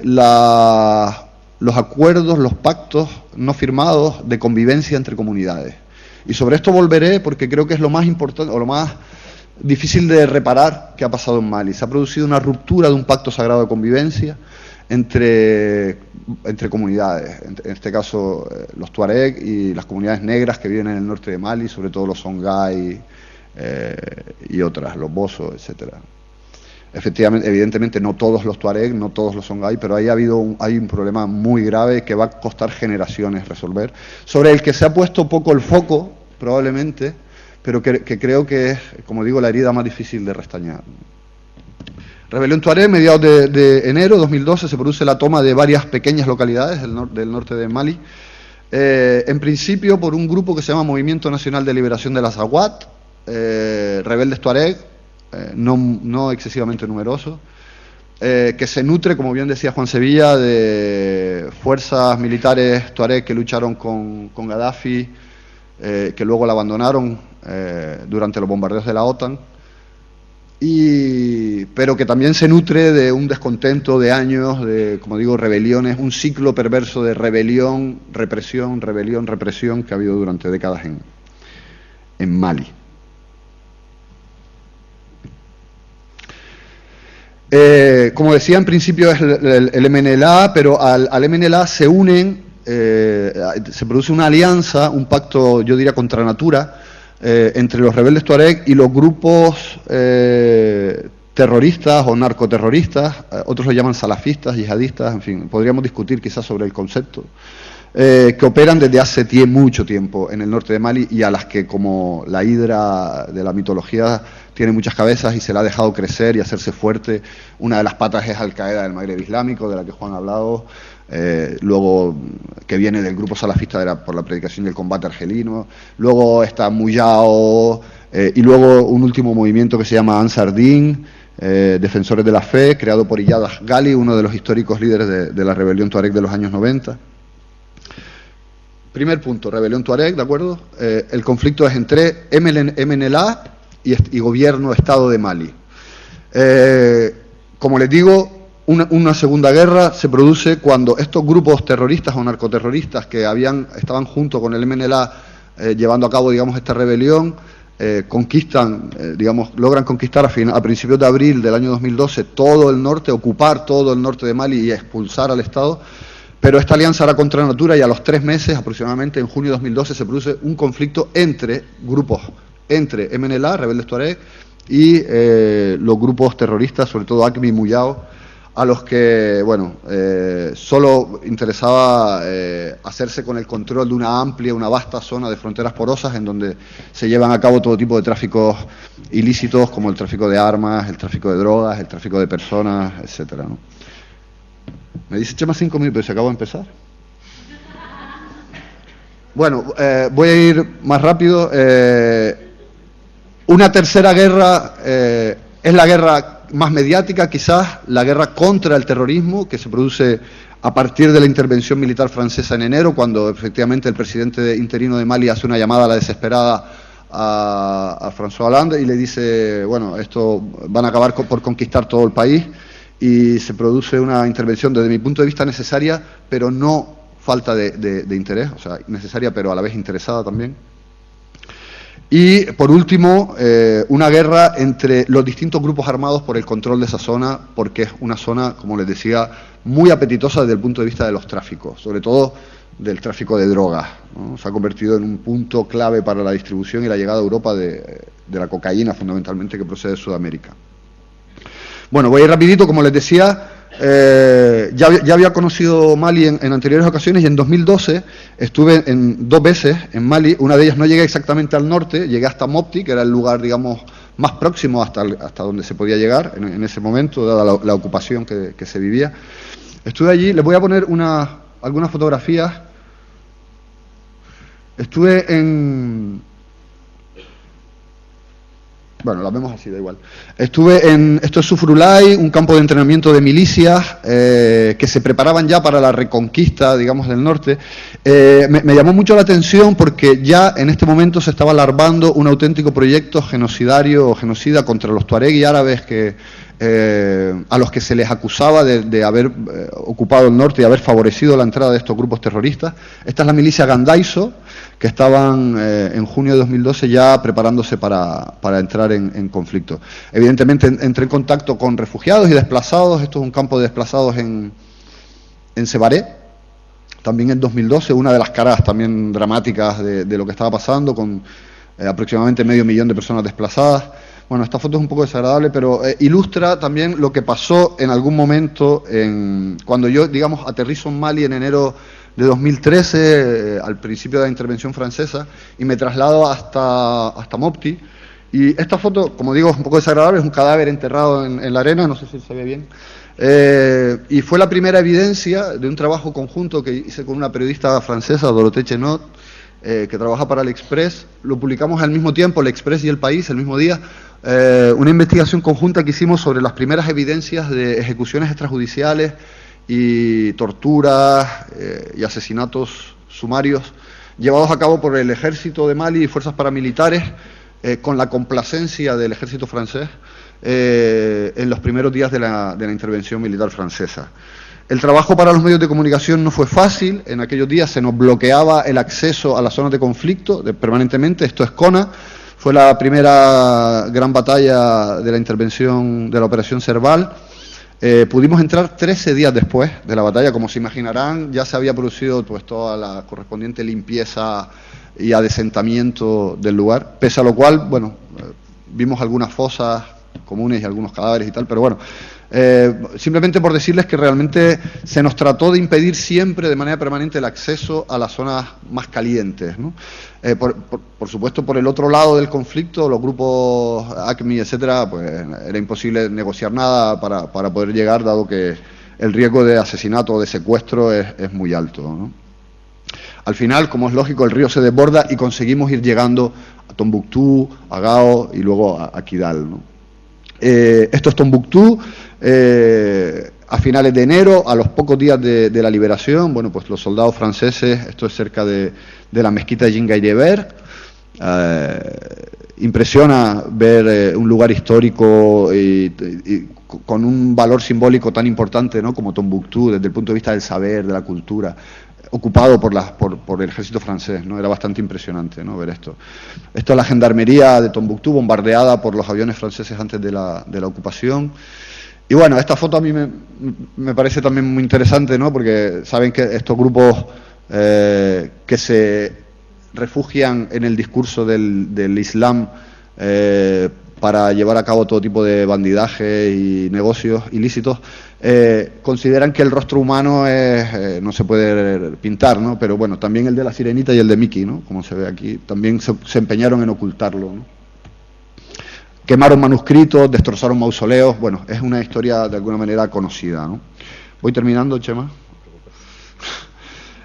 los acuerdos, los pactos no firmados de convivencia entre comunidades. Y sobre esto volveré porque creo que es lo más importante o lo más difícil de reparar que ha pasado en Malí. Se ha producido una ruptura de un pacto sagrado de convivencia entre comunidades, en este caso los Tuareg y las comunidades negras que viven en el norte de Malí, sobre todo los Songhai y otras, los Boso, etcétera. Efectivamente, evidentemente no todos los Tuareg, no todos los Songhai, pero ahí hay un problema muy grave que va a costar generaciones resolver, sobre el que se ha puesto poco el foco, probablemente, pero que creo que es, como digo, la herida más difícil de restañar. Rebelión Tuareg, mediados de enero de 2012, se produce la toma de varias pequeñas localidades del norte de Malí, en principio por un grupo que se llama Movimiento Nacional de Liberación del Azawad, rebeldes Tuareg, no excesivamente numerosos, que se nutre, como bien decía Juan Sevilla, de fuerzas militares tuareg que lucharon con Gaddafi, que luego la abandonaron durante los bombardeos de la OTAN, pero que también se nutre de un descontento de años, de, como digo, rebeliones, un ciclo perverso de rebelión, represión que ha habido durante décadas en Malí. Como decía, en principio es el MNLA, pero al MNLA se unen, se produce una alianza, un pacto, yo diría, contra natura, entre los rebeldes tuareg y los grupos terroristas o narcoterroristas, otros lo llaman salafistas, yihadistas, en fin, podríamos discutir quizás sobre el concepto, que operan desde hace mucho tiempo en el norte de Mali y a las que, como la hidra de la mitología, tiene muchas cabezas y se la ha dejado crecer y hacerse fuerte. Una de las patas es Al-Qaeda del Magreb Islámico, de la que Juan ha hablado, luego que viene del grupo salafista por la predicación del combate argelino, luego está Muyao, y luego un último movimiento que se llama Ansar Din, Defensores de la Fe, creado por Iyad Ghali, uno de los históricos líderes de la rebelión tuareg de los años 90. Primer punto, rebelión tuareg, ¿de acuerdo? El conflicto es entre MNLA y gobierno, Estado de Mali. Como les digo, una segunda guerra se produce cuando estos grupos terroristas o narcoterroristas que estaban junto con el MNLA llevando a cabo, digamos, esta rebelión, logran conquistar a principios de abril del año 2012 todo el norte, ocupar todo el norte de Mali y expulsar al Estado. Pero esta alianza era contra natura y a los 3 meses, aproximadamente en junio de 2012, se produce un conflicto entre grupos, entre MNLA, rebeldes tuareg, y los grupos terroristas, sobre todo AQMI y Muyao, a los que, bueno, solo interesaba hacerse con el control de una vasta zona de fronteras porosas en donde se llevan a cabo todo tipo de tráficos ilícitos, como el tráfico de armas, el tráfico de drogas, el tráfico de personas, etcétera, ¿no? Me dice, Chema, 5 minutos, pero se acaba de empezar. Bueno, voy a ir más rápido. Una tercera guerra es la guerra más mediática, quizás, la guerra contra el terrorismo, que se produce a partir de la intervención militar francesa en enero, cuando efectivamente el presidente interino de Mali hace una llamada a la desesperada a François Hollande y le dice, bueno, esto van a acabar por conquistar todo el país, y se produce una intervención desde mi punto de vista necesaria, pero no falta de interés, o sea, necesaria pero a la vez interesada también. Y por último, una guerra entre los distintos grupos armados por el control de esa zona, porque es una zona, como les decía, muy apetitosa desde el punto de vista de los tráficos, sobre todo del tráfico de drogas, ¿no? Se ha convertido en un punto clave para la distribución y la llegada a Europa de la cocaína, fundamentalmente, que procede de Sudamérica. Bueno, voy a ir rapidito, como les decía, ya había conocido Mali en anteriores ocasiones y en 2012 estuve 2 veces en Mali. Una de ellas no llegué exactamente al norte, llegué hasta Mopti, que era el lugar, digamos, más próximo hasta donde se podía llegar en ese momento, dada la ocupación que se vivía. Estuve allí, les voy a poner algunas fotografías. Estuve bueno, las vemos así, da igual. Esto es Sufrulay, un campo de entrenamiento de milicias que se preparaban ya para la reconquista, digamos, del norte. Me llamó mucho la atención porque ya en este momento se estaba larvando un auténtico proyecto genocidario o genocida contra los tuareg y árabes a los que se les acusaba de haber ocupado el norte y haber favorecido la entrada de estos grupos terroristas. Esta es la milicia Gandaiso, que estaban en junio de 2012 ya preparándose para entrar en conflicto. Evidentemente entré en contacto con refugiados y desplazados. Esto es un campo de desplazados en Sebaré, también en 2012, una de las caras también dramáticas de lo que estaba pasando, con aproximadamente 500.000 de personas desplazadas. Bueno, esta foto es un poco desagradable, pero ilustra también lo que pasó en algún momento cuando yo, digamos, aterrizo en Mali en enero de 2013, al principio de la intervención francesa, y me traslado hasta Mopti. Y esta foto, como digo, es un poco desagradable, es un cadáver enterrado en la arena, no sé si se ve bien. Y fue la primera evidencia de un trabajo conjunto que hice con una periodista francesa, Dorothée Chenot, que trabaja para El Express. Lo publicamos al mismo tiempo, El Express y El País, el mismo día. Una investigación conjunta que hicimos sobre las primeras evidencias de ejecuciones extrajudiciales y torturas y asesinatos sumarios llevados a cabo por el ejército de Mali y fuerzas paramilitares con la complacencia del ejército francés en los primeros días de la intervención militar francesa. El trabajo para los medios de comunicación no fue fácil. En aquellos días se nos bloqueaba el acceso a las zonas de conflicto permanentemente. Esto es Kona. Fue la primera gran batalla de la intervención de la Operación Serval. Pudimos entrar 13 días después de la batalla. Como se imaginarán, ya se había producido pues toda la correspondiente limpieza y adesentamiento del lugar, pese a lo cual, bueno, vimos algunas fosas comunes y algunos cadáveres y tal, pero bueno, simplemente por decirles que realmente se nos trató de impedir siempre de manera permanente el acceso a las zonas más calientes, ¿no? Por supuesto, por el otro lado del conflicto, los grupos ACMI, etcétera, pues era imposible negociar nada para poder llegar, dado que el riesgo de asesinato o de secuestro es muy alto, ¿no? Al final, como es lógico, el río se desborda y conseguimos ir llegando a Tombuctú, a Gao y luego a Kidal, ¿no? Esto es Tombuctú. A finales de enero, a los pocos días de la liberación, bueno, pues los soldados franceses, esto es cerca de la mezquita de Djingayeber. Impresiona ver un lugar histórico y con un valor simbólico tan importante, ¿no?, como Tombuctú, desde el punto de vista del saber, de la cultura, ocupado por el ejército francés, ¿no? Era bastante impresionante, ¿no?, ver esto. Esto es la gendarmería de Tombuctú, bombardeada por los aviones franceses antes de la ocupación. Y bueno, esta foto a mí me parece también muy interesante, ¿no?, porque saben que estos grupos que se refugian en el discurso del Islam para llevar a cabo todo tipo de bandidaje y negocios ilícitos, consideran que el rostro humano no se puede pintar, ¿no? Pero bueno, también el de la sirenita y el de Mickey, ¿no?, como se ve aquí, también se empeñaron en ocultarlo, ¿no? Quemaron manuscritos, destrozaron mausoleos. Bueno, es una historia de alguna manera conocida, ¿no? Voy terminando, Chema.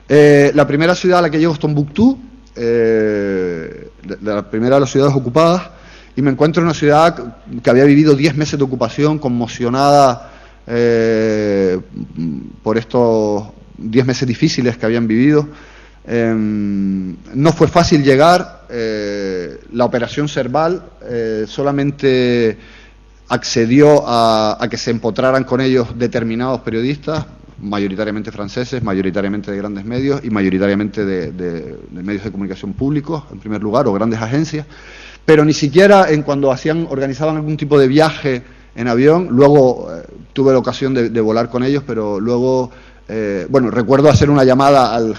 La primera ciudad a la que llego es Tombuctú, la primera de las ciudades ocupadas, y me encuentro en una ciudad que había vivido 10 meses de ocupación, conmocionada por estos 10 meses difíciles que habían vivido. No fue fácil llegar. La operación Serval solamente accedió a que se empotraran con ellos determinados periodistas, mayoritariamente franceses, mayoritariamente de grandes medios y mayoritariamente de medios de comunicación públicos, en primer lugar, o grandes agencias, pero ni siquiera cuando organizaban algún tipo de viaje en avión. Luego tuve la ocasión de volar con ellos, pero luego, bueno, recuerdo hacer una llamada al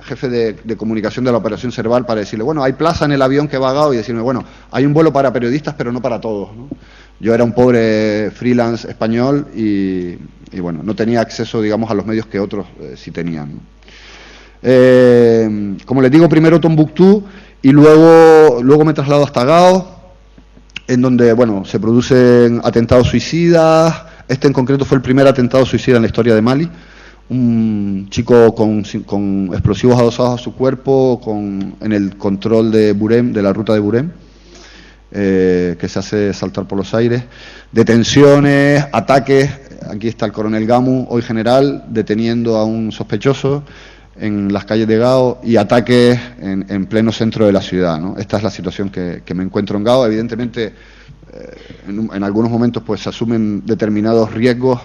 jefe de comunicación de la operación Serval para decirle, bueno, hay plaza en el avión que va a Gao, y decirme, bueno, hay un vuelo para periodistas, pero no para todos, ¿no? Yo era un pobre freelance español y bueno, no tenía acceso, digamos, a los medios que otros sí tenían, ¿no? Como les digo, primero Tombuctú y luego me traslado hasta Gao, en donde, bueno, se producen atentados suicidas. Este en concreto fue el primer atentado suicida en la historia de Mali. Un chico con explosivos adosados a su cuerpo en el control de Burem, de la ruta de Burem, que se hace saltar por los aires. Detenciones, ataques. Aquí está el coronel Gamu, hoy general, deteniendo a un sospechoso en las calles de Gao, y ataques en pleno centro de la ciudad, ¿no? Esta es la situación que me encuentro en Gao. Evidentemente, en algunos momentos pues se asumen determinados riesgos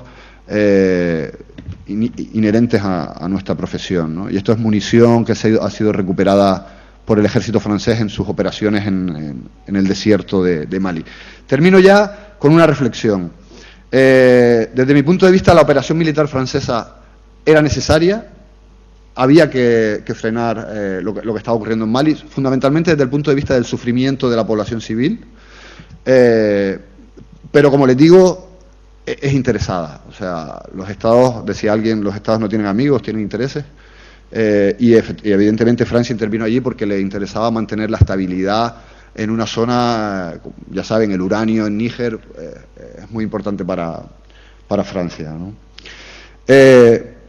inherentes a nuestra profesión, ¿no? Y esto es munición que ha sido recuperada por el ejército francés en sus operaciones en el desierto de Mali. Termino ya con una reflexión. Desde mi punto de vista, la operación militar francesa era necesaria. Había que frenar lo que estaba ocurriendo en Mali, fundamentalmente desde el punto de vista del sufrimiento de la población civil. Pero, como les digo, es interesada. O sea, los estados, decía alguien, los estados no tienen amigos, tienen intereses. Y evidentemente Francia intervino allí porque le interesaba mantener la estabilidad en una zona, ya saben, el uranio en Níger es muy importante para Francia, ¿no?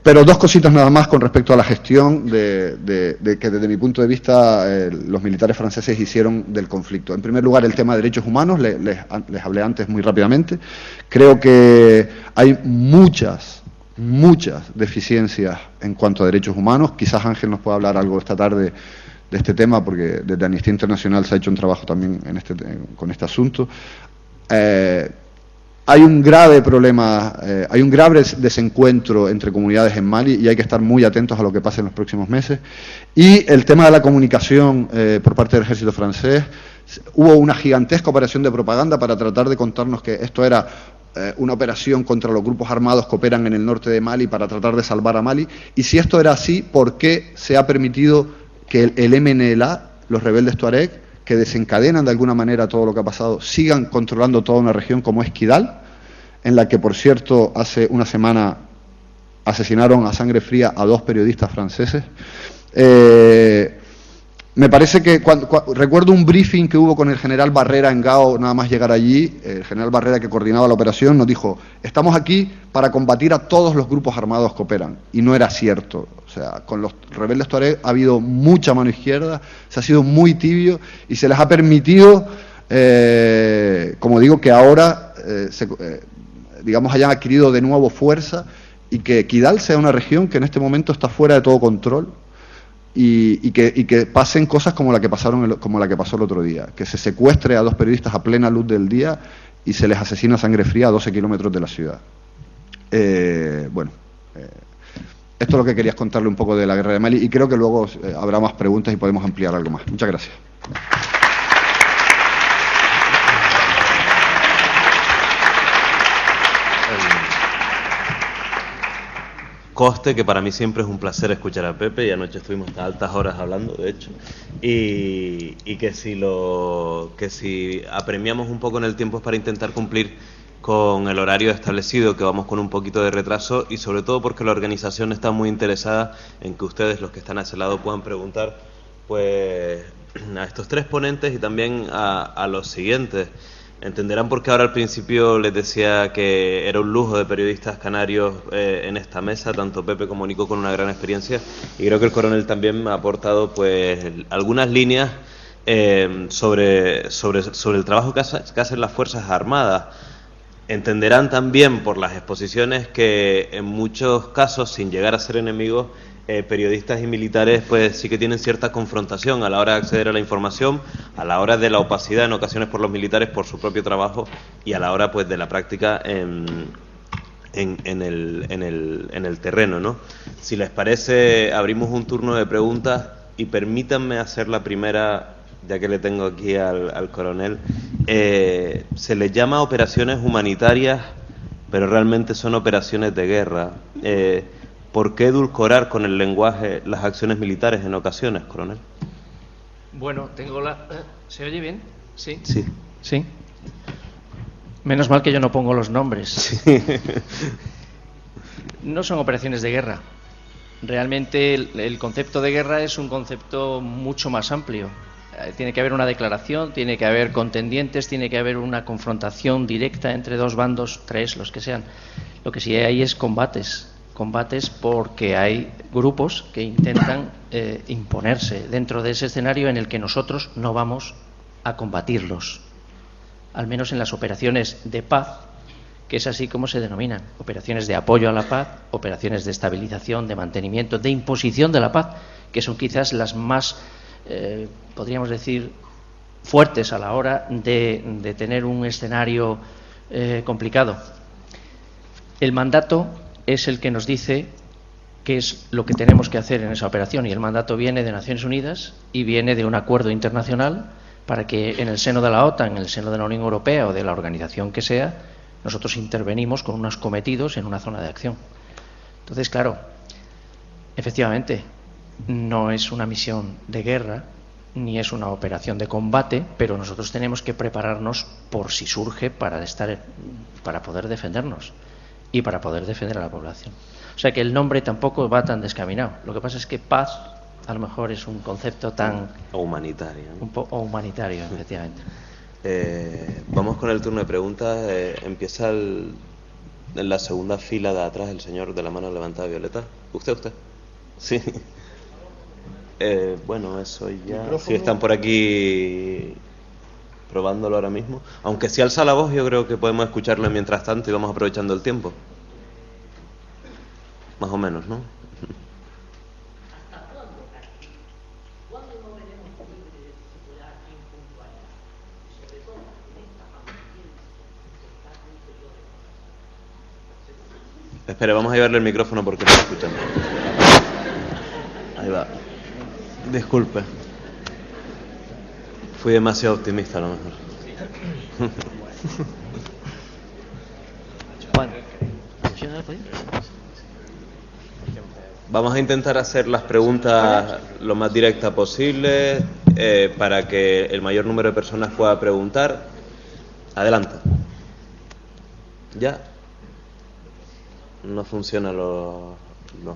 Pero dos cositas nada más con respecto a la gestión de que desde mi punto de vista los militares franceses hicieron del conflicto. En primer lugar, el tema de derechos humanos, les hablé antes muy rápidamente. Creo que hay muchas deficiencias en cuanto a derechos humanos. Quizás Ángel nos pueda hablar algo esta tarde de este tema, porque desde Amnistía Internacional se ha hecho un trabajo también con este asunto. Hay un grave problema, hay un grave desencuentro entre comunidades en Mali, y hay que estar muy atentos a lo que pase en los próximos meses. Y el tema de la comunicación por parte del ejército francés. Hubo una gigantesca operación de propaganda para tratar de contarnos que esto era una operación contra los grupos armados que operan en el norte de Mali para tratar de salvar a Mali. Y si esto era así, ¿por qué se ha permitido que el MNLA, los rebeldes tuareg, que desencadenan de alguna manera todo lo que ha pasado, sigan controlando toda una región como es Kidal, en la que, por cierto, hace una semana asesinaron a sangre fría a 2 periodistas franceses? Me parece que recuerdo un briefing que hubo con el general Barrera en Gao, nada más llegar allí. El general Barrera, que coordinaba la operación, nos dijo: estamos aquí para combatir a todos los grupos armados que operan. Y no era cierto. O sea, con los rebeldes tuareg ha habido mucha mano izquierda, se ha sido muy tibio y se les ha permitido, como digo, que ahora digamos hayan adquirido de nuevo fuerza, y que Kidal sea una región que en este momento está fuera de todo control. Y que pasen cosas como la que pasó el otro día, que se secuestre a 2 periodistas a plena luz del día y se les asesina a sangre fría a 12 kilómetros de la ciudad. Esto es lo que querías contarle un poco de la guerra de Mali, y creo que luego habrá más preguntas y podemos ampliar algo más. Muchas gracias. Coste que para mí siempre es un placer escuchar a Pepe, y anoche estuvimos hasta altas horas hablando, de hecho, y que si apremiamos un poco en el tiempo es para intentar cumplir con el horario establecido, que vamos con un poquito de retraso, y sobre todo porque la organización está muy interesada en que ustedes, los que están a ese lado, puedan preguntar pues a estos 3 ponentes y también a los siguientes. Entenderán por qué ahora al principio les decía que era un lujo de periodistas canarios en esta mesa, tanto Pepe como Nico con una gran experiencia, y creo que el coronel también me ha aportado pues algunas líneas sobre el trabajo que hacen las Fuerzas Armadas. Entenderán también por las exposiciones que en muchos casos, sin llegar a ser enemigos, periodistas y militares pues sí que tienen cierta confrontación a la hora de acceder a la información, a la hora de la opacidad en ocasiones por los militares por su propio trabajo, y a la hora pues de la práctica en el terreno, ¿no? Si les parece, abrimos un turno de preguntas, y permítanme hacer la primera, ya que le tengo aquí al coronel. Se les llama operaciones humanitarias, pero realmente son operaciones de guerra. ¿Por qué edulcorar con el lenguaje las acciones militares en ocasiones, coronel? Bueno, ¿se oye bien? ¿Sí? Sí. ¿Sí? Menos mal que yo no pongo los nombres. Sí. No son operaciones de guerra. Realmente el concepto de guerra es un concepto mucho más amplio. Tiene que haber una declaración, tiene que haber contendientes, tiene que haber una confrontación directa entre 2 bandos, 3, los que sean. Lo que sí hay es combates porque hay grupos que intentan imponerse dentro de ese escenario en el que nosotros no vamos a combatirlos, al menos en las operaciones de paz, que es así como se denominan: operaciones de apoyo a la paz, operaciones de estabilización, de mantenimiento, de imposición de la paz, que son quizás las más, podríamos decir, fuertes a la hora de tener un escenario complicado. El mandato es el que nos dice qué es lo que tenemos que hacer en esa operación, y el mandato viene de Naciones Unidas y viene de un acuerdo internacional para que en el seno de la OTAN, en el seno de la Unión Europea o de la organización que sea, nosotros intervenimos con unos cometidos en una zona de acción. Entonces, claro, efectivamente, no es una misión de guerra ni es una operación de combate, pero nosotros tenemos que prepararnos por si surge para poder defendernos y para poder defender a la población. O sea que el nombre tampoco va tan descaminado. Lo que pasa es que paz a lo mejor es un concepto tan... humanitario, ¿no? O humanitario, efectivamente. Vamos con el turno de preguntas. Empieza en la segunda fila de atrás, el señor de la mano levantada violeta. ¿Usted? Sí. Bueno, eso ya... Si están por aquí probándolo ahora mismo. Aunque si alza la voz, yo creo que podemos escucharlo mientras tanto y vamos aprovechando el tiempo. Más o menos, ¿no? Espere, vamos a llevarle el micrófono porque no lo escuchan. Ahí va. Disculpe. Fui demasiado optimista a lo mejor. Vamos a intentar hacer las preguntas lo más directas posible para que el mayor número de personas pueda preguntar. Adelante. ¿Ya? No funcionan los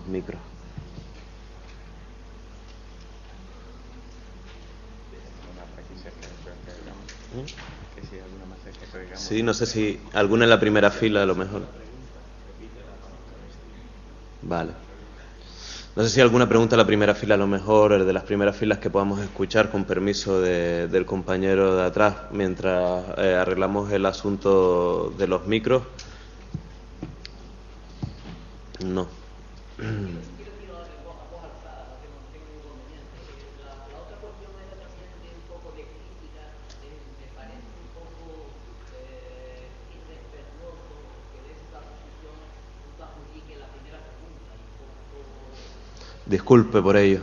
micros. Sí, no sé si alguna en la primera fila a lo mejor. Vale. No sé si alguna pregunta en la primera fila a lo mejor, el de las primeras filas que podamos escuchar con permiso del compañero de atrás mientras arreglamos el asunto de los micros. No. Disculpe por ello.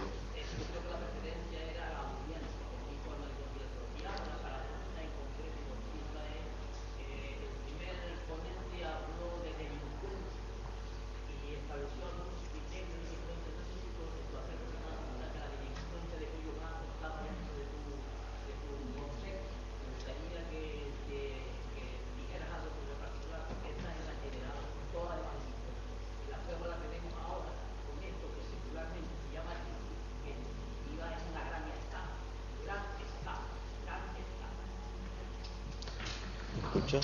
¿Escucha? No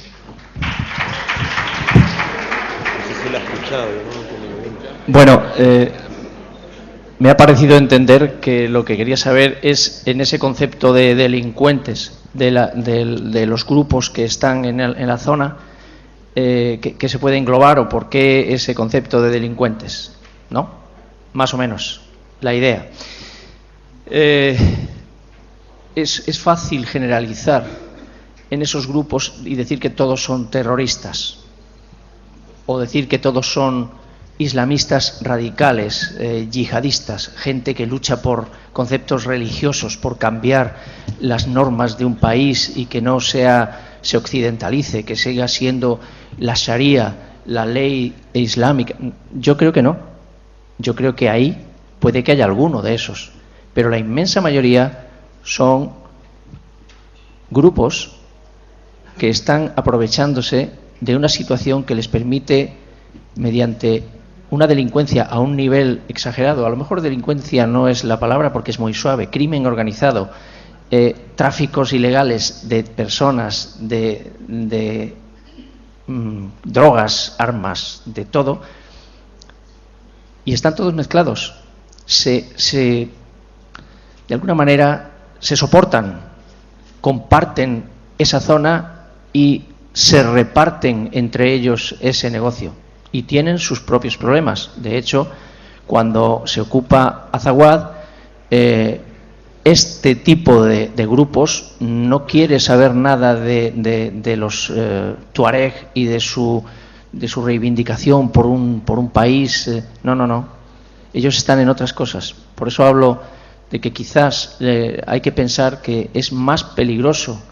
sé si la ha escuchado. Bueno, me ha parecido entender que lo que quería saber es, en ese concepto de delincuentes, de los grupos que están en la zona, que se puede englobar o por qué ese concepto de delincuentes, ¿no? Más o menos, la idea. Es fácil generalizar en esos grupos y decir que todos son terroristas o decir que todos son islamistas radicales, yihadistas, gente que lucha por conceptos religiosos, por cambiar las normas de un país y que no se occidentalice, que siga siendo la Sharia, la ley islámica. Yo creo que no. Yo creo que ahí puede que haya alguno de esos, pero la inmensa mayoría son grupos que están aprovechándose de una situación que les permite, mediante una delincuencia a un nivel exagerado, a lo mejor delincuencia no es la palabra porque es muy suave, crimen organizado, tráficos ilegales de personas, de drogas, armas, de todo, y están todos mezclados. De alguna manera se soportan, comparten esa zona y se reparten entre ellos ese negocio y tienen sus propios problemas. De hecho, cuando se ocupa Azawad, este tipo de grupos no quiere saber nada de los tuareg y de su reivindicación por un país. No. Ellos están en otras cosas. Por eso hablo de que quizás hay que pensar que es más peligroso,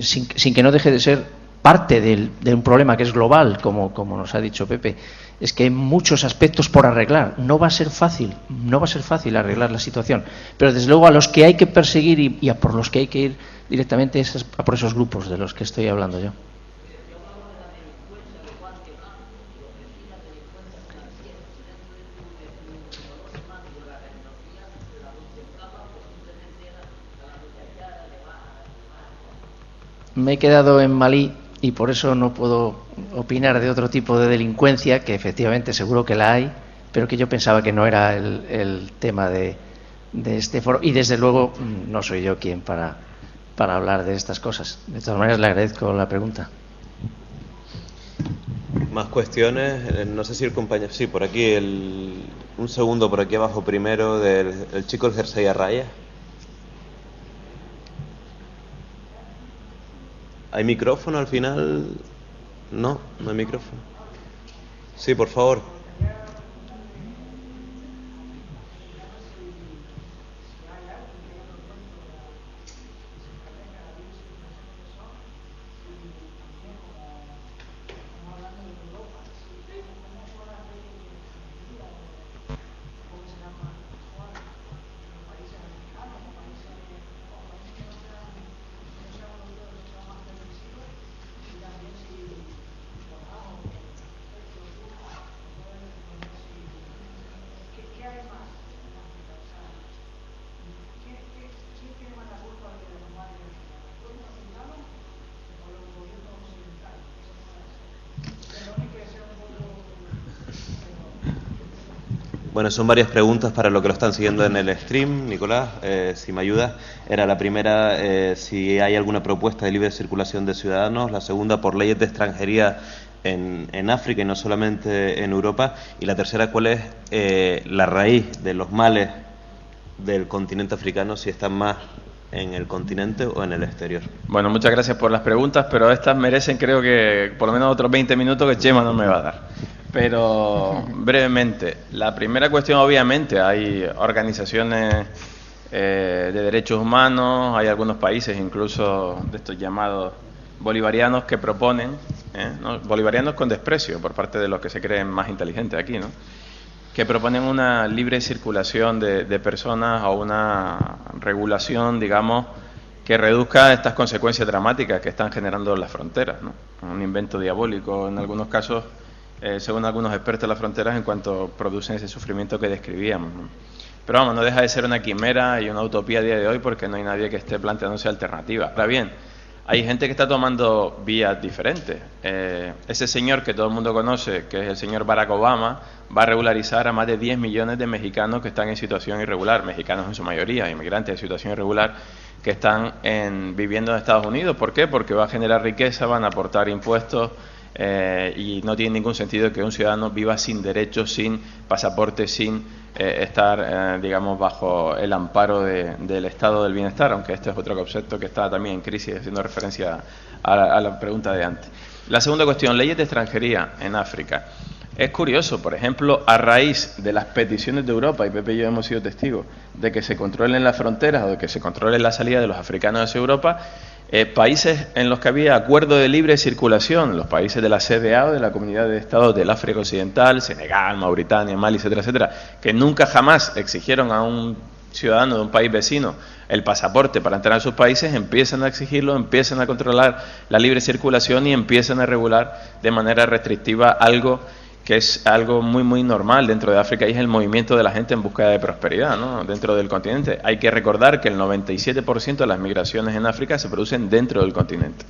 sin que no deje de ser parte de un problema que es global, como nos ha dicho Pepe. Es que hay muchos aspectos por arreglar. No va a ser fácil arreglar la situación, pero desde luego a los que hay que perseguir y a por los que hay que ir directamente es a por esos grupos de los que estoy hablando yo. Me he quedado en Malí y por eso no puedo opinar de otro tipo de delincuencia, que efectivamente seguro que la hay, pero que yo pensaba que no era el tema de este foro. Y desde luego no soy yo quien para hablar de estas cosas. De todas maneras, le agradezco la pregunta. Más cuestiones. No sé si el compañero... Sí, por aquí, un segundo por aquí abajo primero, del chico del jersey a rayas. ¿Hay micrófono al final? No hay micrófono. Sí, por favor. Bueno, son varias preguntas para lo que lo están siguiendo en el stream. Nicolás, si me ayudas. Era la primera, si hay alguna propuesta de libre circulación de ciudadanos. La segunda, por leyes de extranjería en África y no solamente en Europa. Y la tercera, ¿cuál es la raíz de los males del continente africano, si están más en el continente o en el exterior? Bueno, muchas gracias por las preguntas, pero estas merecen, creo que por lo menos otros 20 minutos que Chema no me va a dar. Pero brevemente, la primera cuestión, obviamente, hay organizaciones de derechos humanos, hay algunos países, incluso de estos llamados bolivarianos, que proponen, ¿no? Bolivarianos con desprecio por parte de los que se creen más inteligentes aquí, ¿no? Que proponen una libre circulación de personas o una regulación, digamos, que reduzca estas consecuencias dramáticas que están generando las fronteras, ¿no? Un invento diabólico en algunos casos, según algunos expertos de las fronteras, en cuanto producen ese sufrimiento que describíamos, ¿no? Pero vamos, no deja de ser una quimera y una utopía a día de hoy, porque no hay nadie que esté planteándose alternativas. Ahora bien, hay gente que está tomando vías diferentes. Ese señor que todo el mundo conoce, que es el señor Barack Obama, va a regularizar a más de 10 millones de mexicanos que están en situación irregular, mexicanos en su mayoría, inmigrantes en situación irregular, que están viviendo en Estados Unidos. ¿Por qué? Porque va a generar riqueza, van a aportar impuestos, y no tiene ningún sentido que un ciudadano viva sin derechos, sin pasaporte, sin estar, digamos, bajo el amparo del estado del bienestar, aunque este es otro concepto que está también en crisis, haciendo referencia a la pregunta de antes. La segunda cuestión, leyes de extranjería en África. Es curioso, por ejemplo, a raíz de las peticiones de Europa, y Pepe y yo hemos sido testigos, de que se controlen las fronteras o de que se controle la salida de los africanos hacia Europa, países en los que había acuerdo de libre circulación, los países de la CDA o de la Comunidad de Estados del África Occidental, Senegal, Mauritania, Mali, etcétera, etcétera, que nunca jamás exigieron a un ciudadano de un país vecino el pasaporte para entrar a sus países, empiezan a exigirlo, empiezan a controlar la libre circulación y empiezan a regular de manera restrictiva algo que es algo muy muy normal dentro de África, y es el movimiento de la gente en búsqueda de prosperidad, ¿no? Dentro del continente. Hay que recordar que el 97% de las migraciones en África se producen dentro del continente.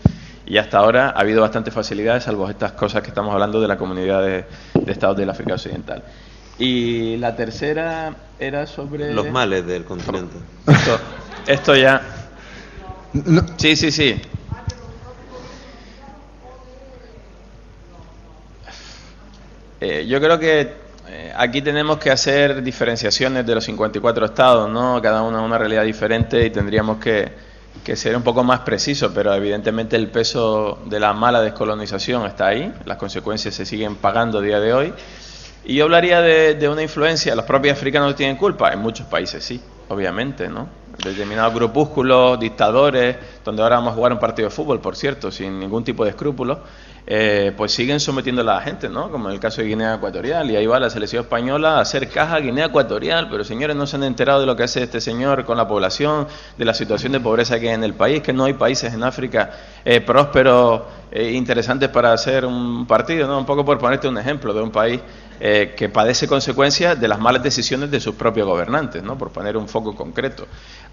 Y hasta ahora ha habido bastantes facilidades, salvo estas cosas que estamos hablando de la Comunidad de Estados del África Occidental. Y la tercera era sobre... los males del continente. Esto ya... Sí. Yo creo que aquí tenemos que hacer diferenciaciones de los 54 estados, ¿no? Cada uno es una realidad diferente y tendríamos que ser un poco más precisos, pero evidentemente el peso de la mala descolonización está ahí, las consecuencias se siguen pagando a día de hoy. Y yo hablaría de una influencia. ¿Los propios africanos tienen culpa? En muchos países sí, obviamente, ¿no? Determinados grupúsculos, dictadores, donde ahora vamos a jugar un partido de fútbol, por cierto, sin ningún tipo de escrúpulos, pues siguen sometiendo a la gente, ¿no? Como en el caso de Guinea Ecuatorial, y ahí va la selección española a hacer caja a Guinea Ecuatorial, pero señores, no se han enterado de lo que hace este señor con la población, de la situación de pobreza que hay en el país, que no hay países en África prósperos, interesantes para hacer un partido, ¿no? Un poco por ponerte un ejemplo de un país que padece consecuencias de las malas decisiones de sus propios gobernantes, ¿no? Por poner un foco concreto.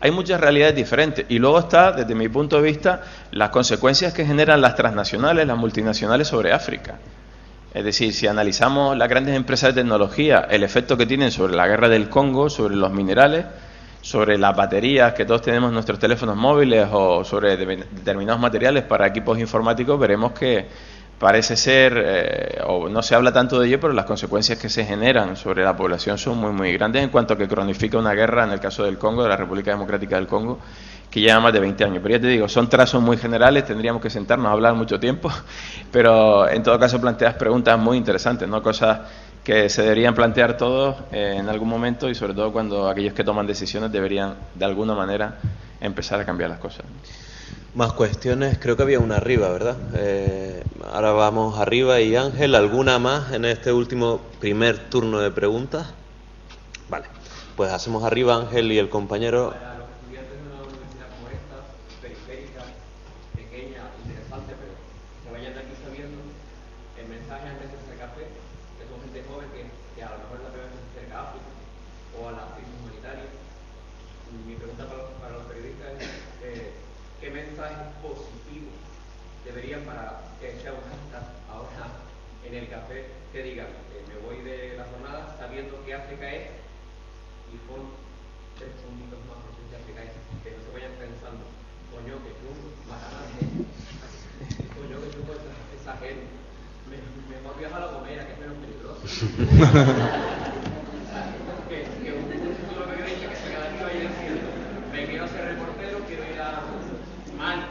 Hay muchas realidades diferentes, y luego está, desde mi punto de vista, las consecuencias que generan las transnacionales, las multinacionales sobre África. Es decir, si analizamos las grandes empresas de tecnología, el efecto que tienen sobre la guerra del Congo, sobre los minerales, sobre las baterías que todos tenemos en nuestros teléfonos móviles o sobre determinados materiales para equipos informáticos, veremos que parece ser, o no se habla tanto de ello, pero las consecuencias que se generan sobre la población son muy muy grandes, en cuanto a que cronifica una guerra, en el caso del Congo, de la República Democrática del Congo, que lleva más de 20 años. Pero ya te digo, son trazos muy generales, tendríamos que sentarnos a hablar mucho tiempo, pero en todo caso planteas preguntas muy interesantes, ¿no? Cosas que se deberían plantear todos en algún momento, y sobre todo cuando aquellos que toman decisiones deberían de alguna manera empezar a cambiar las cosas. Más cuestiones, creo que había una arriba, ¿verdad? Ahora vamos arriba. Y Ángel, ¿alguna más en este último primer turno de preguntas? Vale, pues hacemos arriba Ángel y el compañero. Para los estudiantes de una universidad como esta, periférica, pequeña, interesante, pero que vayan de aquí sabiendo el mensaje antes de ese café, que son gente joven que a lo mejor la primera vez se acerca a África o a la crisis humanitaria. Mi pregunta para los periodistas es ¿qué mensajes positivos deberían, para que sea un hashtag ahora en el café que digan, me voy de la jornada sabiendo que África es, y pon 3 segunditos más de África es, que no se vayan pensando, coño, que tú matarás, coño, que tú exagero, mejor viaja a la Gomera, que es menos peligroso. que un título me dice que se queda aquí vaya diciendo, me quiero ser reportero, quiero ir a Mali,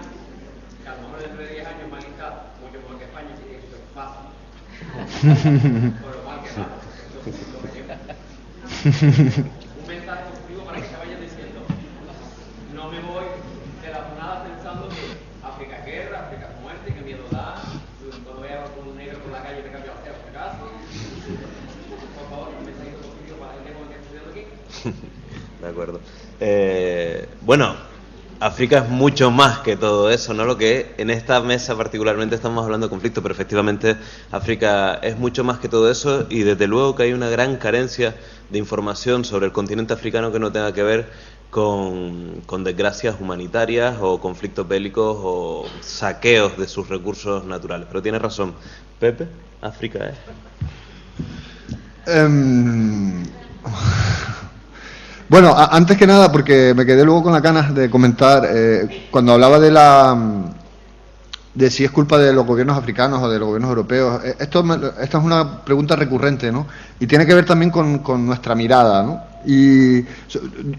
que a lo mejor dentro de 10 años Mali está mucho mejor que España, así que eso es fácil. Por lo mal que va, lo que lleva. Un mensaje positivo para que se vayan diciendo, no me voy de la jornada pensando que África es guerra, África es muerte, que miedo da, cuando vea a un negro por la calle me cambio hacia por caso. Por favor, un mensaje positivo para el tema que estoy estudiando aquí. De acuerdo. Bueno, África es mucho más que todo eso, ¿no? Lo que en esta mesa particularmente estamos hablando de conflicto, pero efectivamente África es mucho más que todo eso y desde luego que hay una gran carencia de información sobre el continente africano que no tenga que ver con desgracias humanitarias o conflictos bélicos o saqueos de sus recursos naturales. Pero tienes razón, Pepe, África es... Bueno, antes que nada, porque me quedé luego con las ganas de comentar, cuando hablaba de si es culpa de los gobiernos africanos o de los gobiernos europeos, esta es una pregunta recurrente, ¿no? Y tiene que ver también con nuestra mirada, ¿no? Y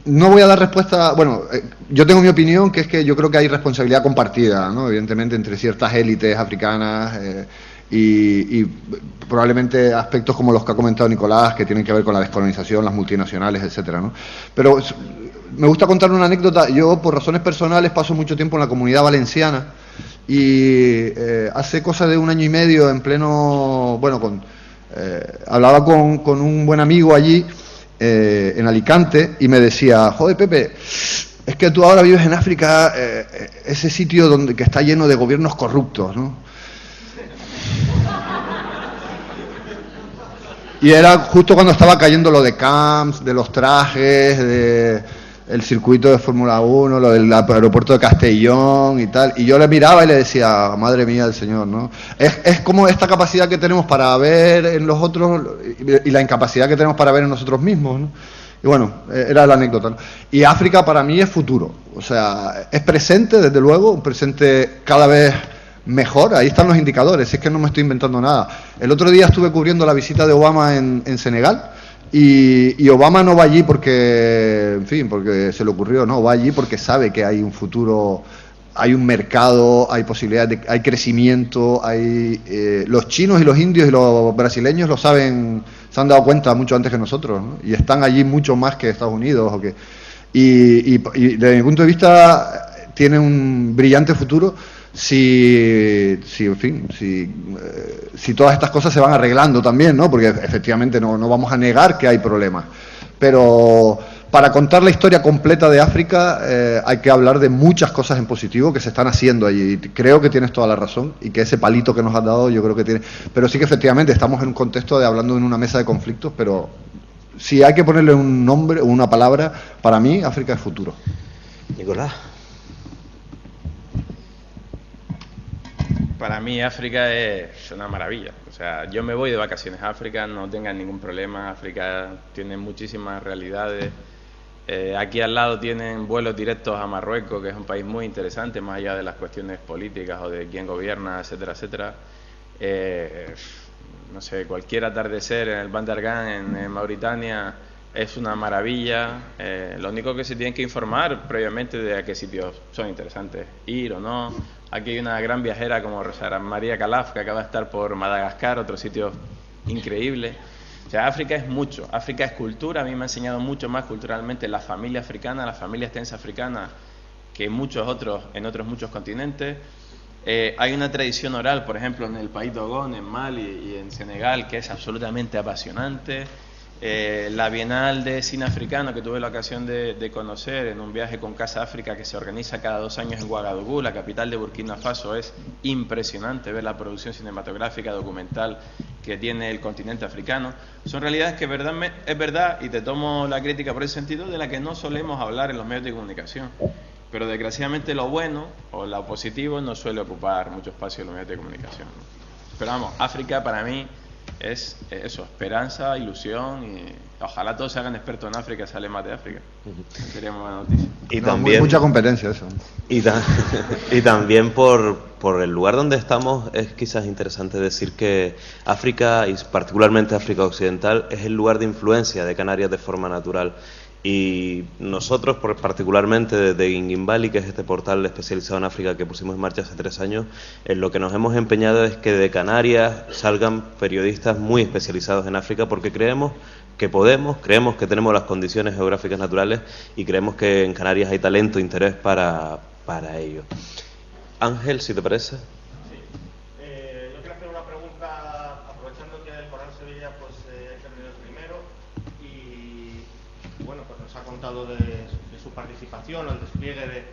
no voy a dar respuesta, bueno, yo tengo mi opinión, que es que yo creo que hay responsabilidad compartida, ¿no? Evidentemente entre ciertas élites africanas y probablemente aspectos como los que ha comentado Nicolás, que tienen que ver con la descolonización, las multinacionales, etcétera, ¿no? Pero me gusta contar una anécdota. Yo, por razones personales, paso mucho tiempo en la Comunidad Valenciana y hace cosa de 1 año y medio, en pleno, bueno, hablaba con un buen amigo allí, en Alicante, y me decía, joder, Pepe, es que tú ahora vives en África, ese sitio que está lleno de gobiernos corruptos, ¿no? Y era justo cuando estaba cayendo lo de Camps, de los trajes, de el circuito de Fórmula 1, lo del aeropuerto de Castellón y tal. Y yo le miraba y le decía, madre mía del Señor, ¿no? Es como esta capacidad que tenemos para ver en los otros y la incapacidad que tenemos para ver en nosotros mismos, ¿no? Y bueno, era la anécdota, ¿no? Y África para mí es futuro. O sea, es presente, desde luego, un presente cada vez mejor. Ahí están los indicadores, es que no me estoy inventando nada. El otro día estuve cubriendo la visita de Obama en Senegal y Obama no va allí porque, en fin, porque se le ocurrió, no, va allí porque sabe que hay un futuro, hay un mercado, hay posibilidades, hay crecimiento, hay los chinos y los indios y los brasileños lo saben, se han dado cuenta mucho antes que nosotros, ¿no? Y están allí mucho más que Estados Unidos y desde mi punto de vista tiene un brillante futuro si todas estas cosas se van arreglando también, ¿no? Porque efectivamente no vamos a negar que hay problemas, pero para contar la historia completa de África hay que hablar de muchas cosas en positivo que se están haciendo allí. Creo que tienes toda la razón y que ese palito que nos has dado yo creo que tiene, pero sí que efectivamente estamos en un contexto de hablando en una mesa de conflictos, pero si hay que ponerle un nombre o una palabra, para mí África es futuro. Nicolás. Para mí África es una maravilla. O sea, yo me voy de vacaciones a África, no tengan ningún problema. África tiene muchísimas realidades. Aquí al lado tienen vuelos directos a Marruecos, que es un país muy interesante, más allá de las cuestiones políticas o de quién gobierna, etcétera, etcétera. No sé, cualquier atardecer en el Bandargan, en Mauritania, es una maravilla. Lo único que se tienen que informar previamente de a qué sitios son interesantes ir o no. Aquí hay una gran viajera como Rosa María Calaf, que acaba de estar por Madagascar, otro sitio increíble. O sea, África es mucho, África es cultura. A mí me ha enseñado mucho más culturalmente la familia africana, la familia extensa africana, que en muchos muchos continentes. Hay una tradición oral, por ejemplo, en el país Dogon, en Mali y en Senegal, que es absolutamente apasionante. La Bienal de Cine Africano, que tuve la ocasión de conocer en un viaje con Casa África, que se organiza cada 2 años en Ouagadougou, la capital de Burkina Faso. Es impresionante ver la producción cinematográfica, documental que tiene el continente africano. Son realidades que es verdad, y te tomo la crítica por ese sentido, de la que no solemos hablar en los medios de comunicación. Pero desgraciadamente lo bueno o lo positivo no suele ocupar mucho espacio en los medios de comunicación, ¿no? Pero vamos, África para mí es eso, esperanza, ilusión, y ojalá todos se hagan expertos en África y salen más de África. Sería muy buena noticia. Y también, mucha competencia eso. Y también por el lugar donde estamos es quizás interesante decir que África, y particularmente África Occidental, es el lugar de influencia de Canarias de forma natural. Y nosotros, particularmente desde Guinguimbali, que es este portal especializado en África que pusimos en marcha hace 3 años, en lo que nos hemos empeñado es que de Canarias salgan periodistas muy especializados en África, porque creemos que creemos que tenemos las condiciones geográficas naturales y creemos que en Canarias hay talento e interés para ello. Ángel, si te parece. Yo quiero hacer una pregunta, aprovechando que el Coronel Sevilla pues ha intervenido primero y bueno, pues nos ha contado de su participación o el despliegue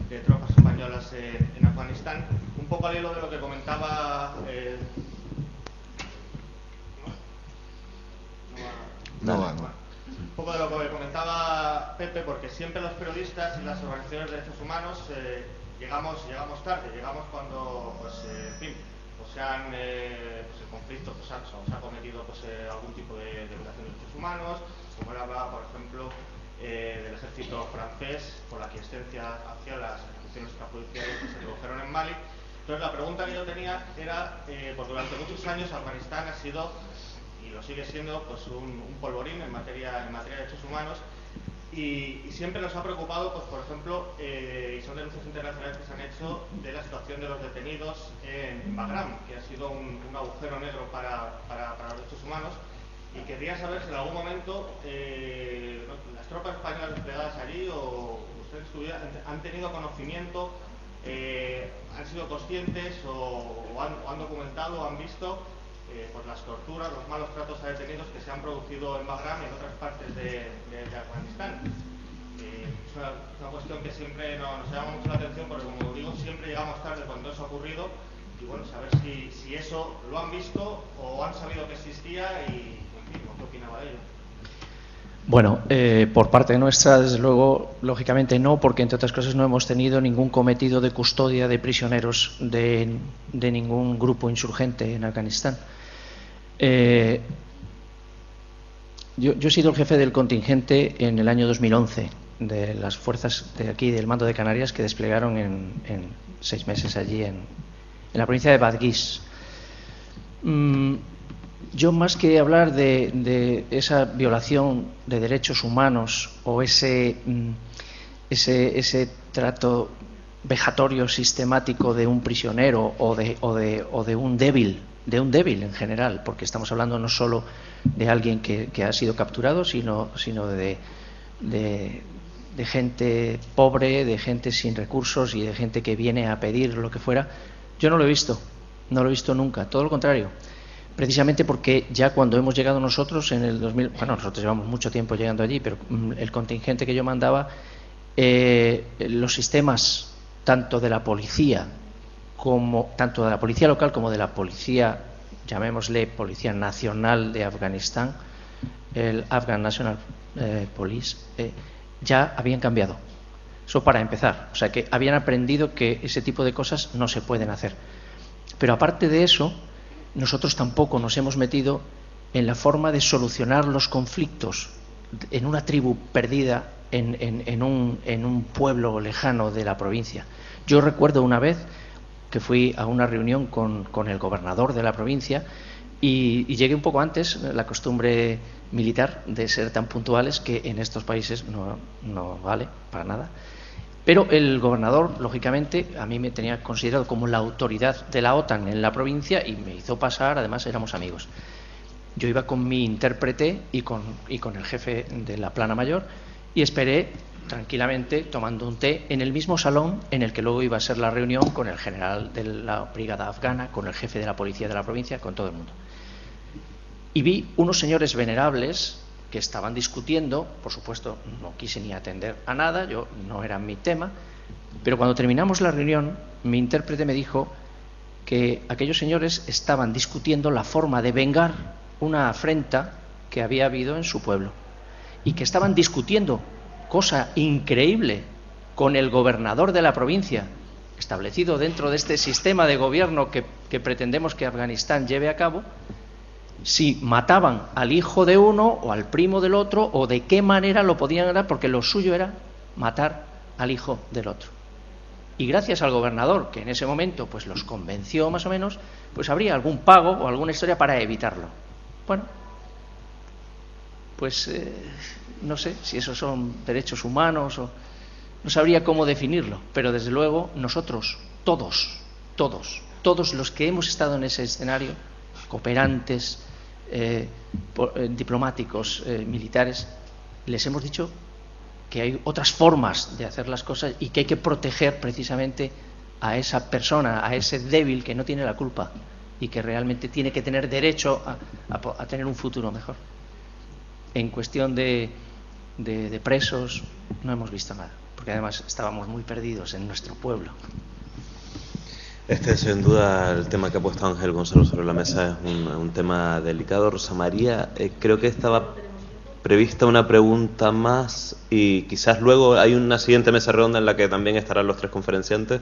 de tropas españolas en Afganistán, un poco al hilo de lo que comentaba un poco de lo que comentaba Pepe, porque siempre los periodistas y las organizaciones de derechos humanos llegamos tarde, llegamos cuando pues, en fin, pues sean pues el conflicto pues, se ha cometido pues, algún tipo de violación de derechos humanos, como él hablaba, por ejemplo, del ejército francés por la aquiescencia hacia las ejecuciones extrajudiciales que se produjeron en Mali. Entonces la pregunta que yo tenía era, porque durante muchos años Afganistán ha sido, y lo sigue siendo, pues un polvorín en materia de derechos humanos, y siempre nos ha preocupado, pues por ejemplo, y son denuncias internacionales que se han hecho de la situación de los detenidos en Bagram, que ha sido un agujero negro para los derechos humanos, y querría saber si en algún momento las tropas españolas desplegadas allí o ustedes han tenido conocimiento, han sido conscientes o han documentado o han visto pues las torturas, los malos tratos a detenidos que se han producido en Bagram y en otras partes de Afganistán. Es una cuestión que siempre nos llama mucho la atención, porque como digo, siempre llegamos tarde cuando eso ha ocurrido, y bueno, saber si eso lo han visto o han sabido que existía y en fin, ¿qué opinaba de ello? Bueno, por parte nuestra, desde luego, lógicamente no, porque entre otras cosas no hemos tenido ningún cometido de custodia de prisioneros de ningún grupo insurgente en Afganistán. Yo he sido el jefe del contingente en el año 2011 de las fuerzas de aquí del Mando de Canarias que desplegaron en 6 meses allí en la provincia de Badghis. Yo, más que hablar de esa violación de derechos humanos o ese trato vejatorio sistemático de un prisionero o de un débil en general, porque estamos hablando no solo de alguien que ha sido capturado, sino de gente pobre, de gente sin recursos y de gente que viene a pedir lo que fuera. Yo no lo he visto nunca, todo lo contrario. Precisamente porque ya cuando hemos llegado nosotros en el 2000, bueno, nosotros llevamos mucho tiempo llegando allí, pero el contingente que yo mandaba, los sistemas tanto de la policía local como de la policía, llamémosle Policía Nacional de Afganistán, el Afghan National Police, ya habían cambiado. Eso para empezar. O sea, que habían aprendido que ese tipo de cosas no se pueden hacer. Pero aparte de eso, nosotros tampoco nos hemos metido en la forma de solucionar los conflictos en una tribu perdida en un pueblo lejano de la provincia. Yo recuerdo una vez que fui a una reunión con el gobernador de la provincia y llegué un poco antes, la costumbre militar de ser tan puntuales que en estos países no vale para nada. Pero el gobernador, lógicamente, a mí me tenía considerado como la autoridad de la OTAN en la provincia y me hizo pasar, además éramos amigos. Yo iba con mi intérprete y con el jefe de la plana mayor y esperé tranquilamente tomando un té en el mismo salón en el que luego iba a ser la reunión con el general de la brigada afgana, con el jefe de la policía de la provincia, con todo el mundo. Y vi unos señores venerables que estaban discutiendo, por supuesto no quise ni atender a nada, yo no era mi tema, pero cuando terminamos la reunión, mi intérprete me dijo que aquellos señores estaban discutiendo la forma de vengar una afrenta que había habido en su pueblo y que estaban discutiendo, cosa increíble, con el gobernador de la provincia, establecido dentro de este sistema de gobierno que pretendemos que Afganistán lleve a cabo, si mataban al hijo de uno o al primo del otro, o de qué manera lo podían dar, porque lo suyo era matar al hijo del otro. Y gracias al gobernador, que en ese momento pues los convenció más o menos, pues habría algún pago o alguna historia para evitarlo. Bueno, pues no sé si esos son derechos humanos o no sabría cómo definirlo, pero desde luego nosotros, todos los que hemos estado en ese escenario, cooperantes, diplomáticos, militares, les hemos dicho que hay otras formas de hacer las cosas y que hay que proteger precisamente a esa persona, a ese débil que no tiene la culpa y que realmente tiene que tener derecho a tener un futuro mejor. En cuestión de presos no hemos visto nada, porque además estábamos muy perdidos en nuestro pueblo. Este, sin duda, el tema que ha puesto Ángel Gonzalo sobre la mesa es un tema delicado. Rosa María, creo que estaba prevista una pregunta más y quizás luego hay una siguiente mesa redonda en la que también estarán los tres conferenciantes.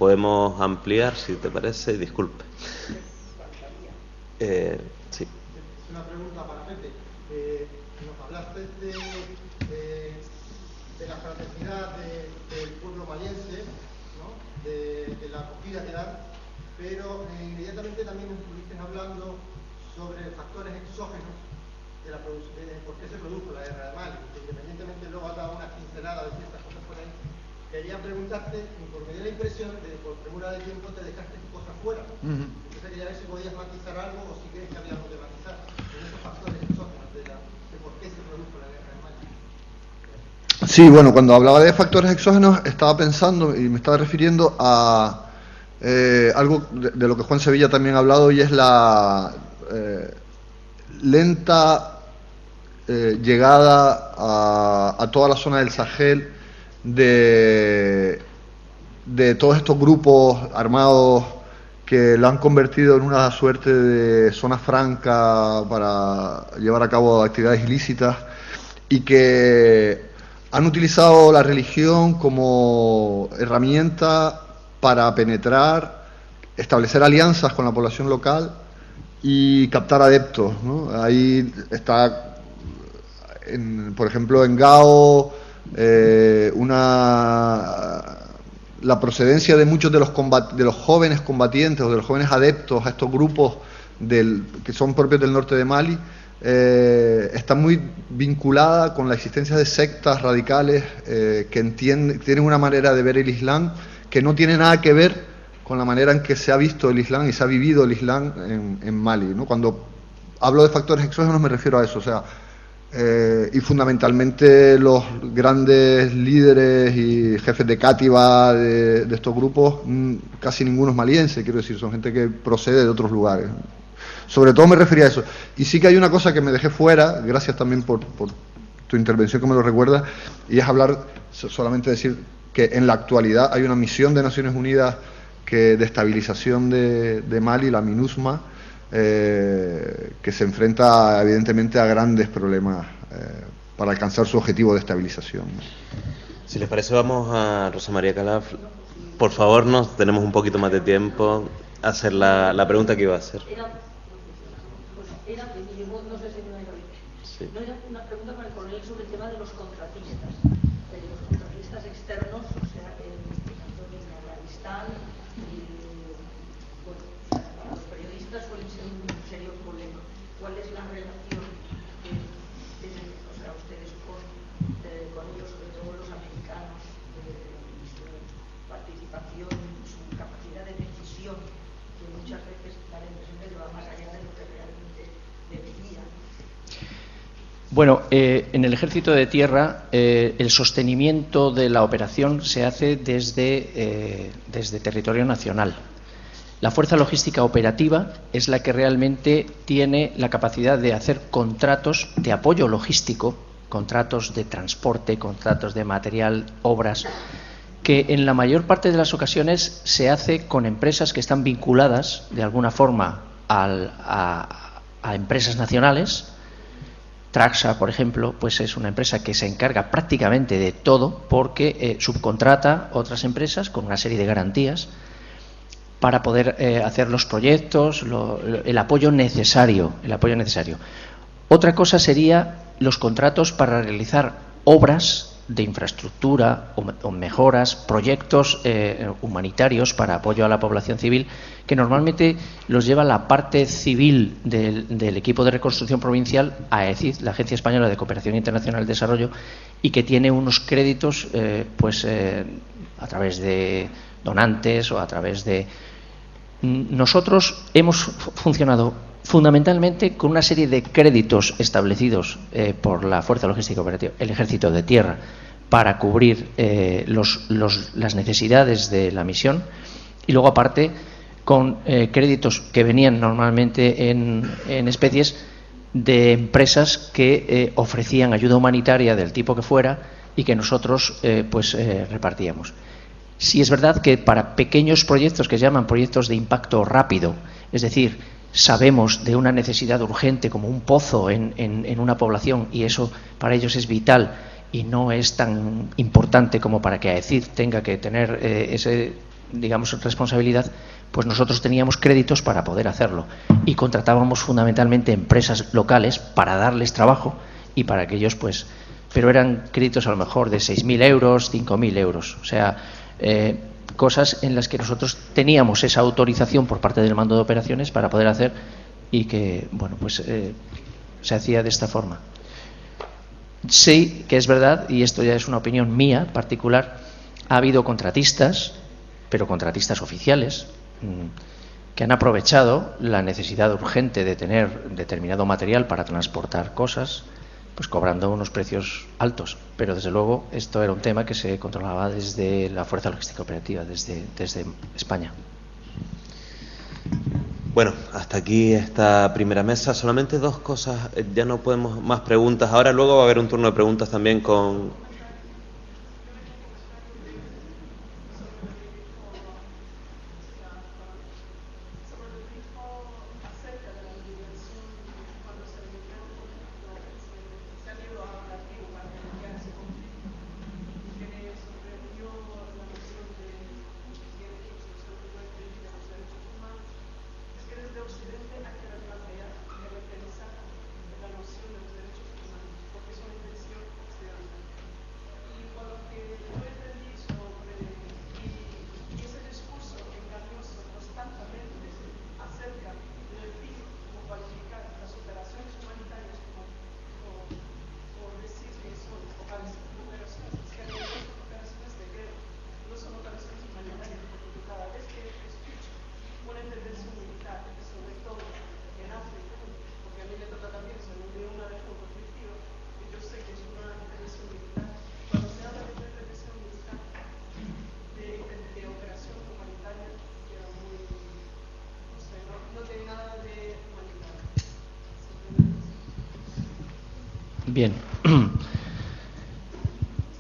Podemos ampliar, si te parece. Disculpe. Sí. Una pregunta para Pepe. Nos hablaste de la fraternidad del pueblo maliense, ¿no? de la acogida que dan, pero inmediatamente también estuviste hablando sobre factores exógenos de por qué se produjo la guerra de Mali, que independientemente luego has dado una pincelada de ciertas cosas por ahí. Quería preguntarte, porque me dio la impresión de que por premura de tiempo te dejaste cosas fuera. Entonces quería ver si podías matizar algo o si crees que había algo que matizar en esos factores exógenos de por qué se produjo la guerra de Mali. Sí, bueno, cuando hablaba de factores exógenos estaba pensando y me estaba refiriendo a algo de lo que Juan Sevilla también ha hablado, y es la lenta llegada a toda la zona del Sahel de todos estos grupos armados que lo han convertido en una suerte de zona franca para llevar a cabo actividades ilícitas, y que han utilizado la religión como herramienta para penetrar, establecer alianzas con la población local y captar adeptos, ¿no? Ahí está, por ejemplo, en Gao, la procedencia de muchos de los jóvenes combatientes o de los jóvenes adeptos a estos grupos que son propios del norte de Mali, está muy vinculada con la existencia de sectas radicales que tienen una manera de ver el Islam que no tiene nada que ver con la manera en que se ha visto el Islam y se ha vivido el Islam en Mali, ¿no? Cuando hablo de factores exógenos me refiero a eso, o sea, y fundamentalmente los grandes líderes y jefes de cátiva de estos grupos, casi ninguno es maliense, quiero decir, son gente que procede de otros lugares. Sobre todo me refería a eso. Y sí que hay una cosa que me dejé fuera, gracias también por tu intervención que me lo recuerda, y es solamente decir que en la actualidad hay una misión de Naciones Unidas de estabilización de Mali, la MINUSMA, que se enfrenta evidentemente a grandes problemas para alcanzar su objetivo de estabilización. Si les parece, vamos a Rosa María Calaf. Por favor, tenemos un poquito más de tiempo a hacer la pregunta que iba a hacer. No sé si me oí. Sí. No era una pregunta para el coronel sobre el tema de los contratistas externos, o sea, tanto en Afganistán y bueno, para los periodistas suele ser un serio problema. ¿Cuál es la relación que tienen, o sea, ustedes con ellos, sobre todo los americanos, su participación, su capacidad de decisión, que muchas veces da la impresión de que va más allá de lo que realmente debería? Bueno, en el Ejército de Tierra el sostenimiento de la operación se hace desde territorio nacional. La fuerza logística operativa es la que realmente tiene la capacidad de hacer contratos de apoyo logístico, contratos de transporte, contratos de material, obras, que en la mayor parte de las ocasiones se hace con empresas que están vinculadas de alguna forma a empresas nacionales, Traxa, por ejemplo, pues es una empresa que se encarga prácticamente de todo porque subcontrata otras empresas con una serie de garantías para poder hacer los proyectos, el apoyo necesario. Otra cosa sería los contratos para realizar obras de infraestructura o mejoras, proyectos humanitarios para apoyo a la población civil, que normalmente los lleva la parte civil del equipo de reconstrucción provincial, AECID, la Agencia Española de Cooperación Internacional y Desarrollo, y que tiene unos créditos a través de donantes o a través de... Nosotros hemos funcionado fundamentalmente con una serie de créditos establecidos por la Fuerza Logística Operativa, el Ejército de Tierra, para cubrir las necesidades de la misión, y luego aparte con créditos que venían normalmente en especies de empresas que ofrecían ayuda humanitaria del tipo que fuera y que nosotros repartíamos. Sí es verdad que para pequeños proyectos que se llaman proyectos de impacto rápido, es decir, sabemos de una necesidad urgente como un pozo en una población y eso para ellos es vital y no es tan importante como para que AECID tenga que tener responsabilidad, pues nosotros teníamos créditos para poder hacerlo y contratábamos fundamentalmente empresas locales para darles trabajo y para que ellos pero eran créditos a lo mejor de 6.000 euros, 5.000 euros, o sea, cosas en las que nosotros teníamos esa autorización por parte del mando de operaciones para poder hacer y que, se hacía de esta forma. Sí que es verdad, y esto ya es una opinión mía particular, ha habido contratistas, pero contratistas oficiales, que han aprovechado la necesidad urgente de tener determinado material para transportar cosas, pues cobrando unos precios altos, pero desde luego esto era un tema que se controlaba desde la Fuerza Logística Operativa, desde España. Bueno, hasta aquí esta primera mesa. Solamente dos cosas, ya no podemos más preguntas. Ahora luego va a haber un turno de preguntas también con... Bien.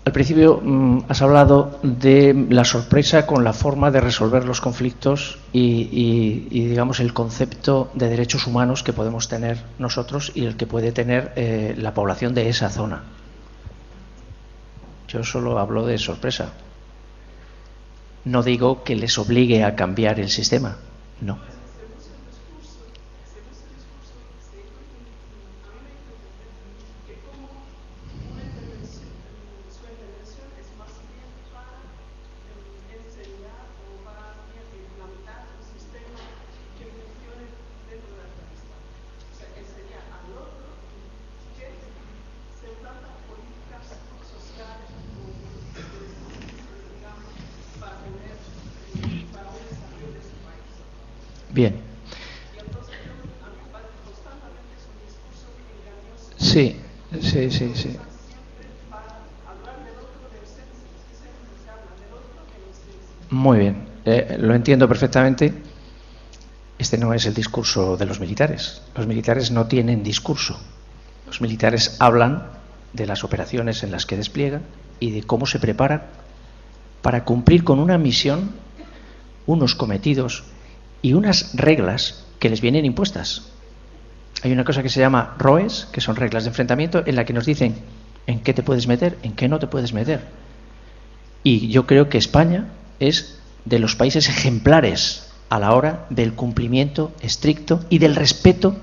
Al principio has hablado de la sorpresa con la forma de resolver los conflictos y digamos el concepto de derechos humanos que podemos tener nosotros y el que puede tener la población de esa zona. Yo solo hablo de sorpresa. No digo que les obligue a cambiar el sistema, no. Bien. Sí. Muy bien. Lo entiendo perfectamente. Este no es el discurso de los militares. Los militares no tienen discurso. Los militares hablan de las operaciones en las que despliegan y de cómo se preparan para cumplir con una misión, unos cometidos y unas reglas que les vienen impuestas. hay una cosa que se llama ROES, que son reglas de enfrentamiento, en la que nos dicen en qué te puedes meter, en qué no te puedes meter. Y yo creo que España es de los países ejemplares a la hora del cumplimiento estricto y del respeto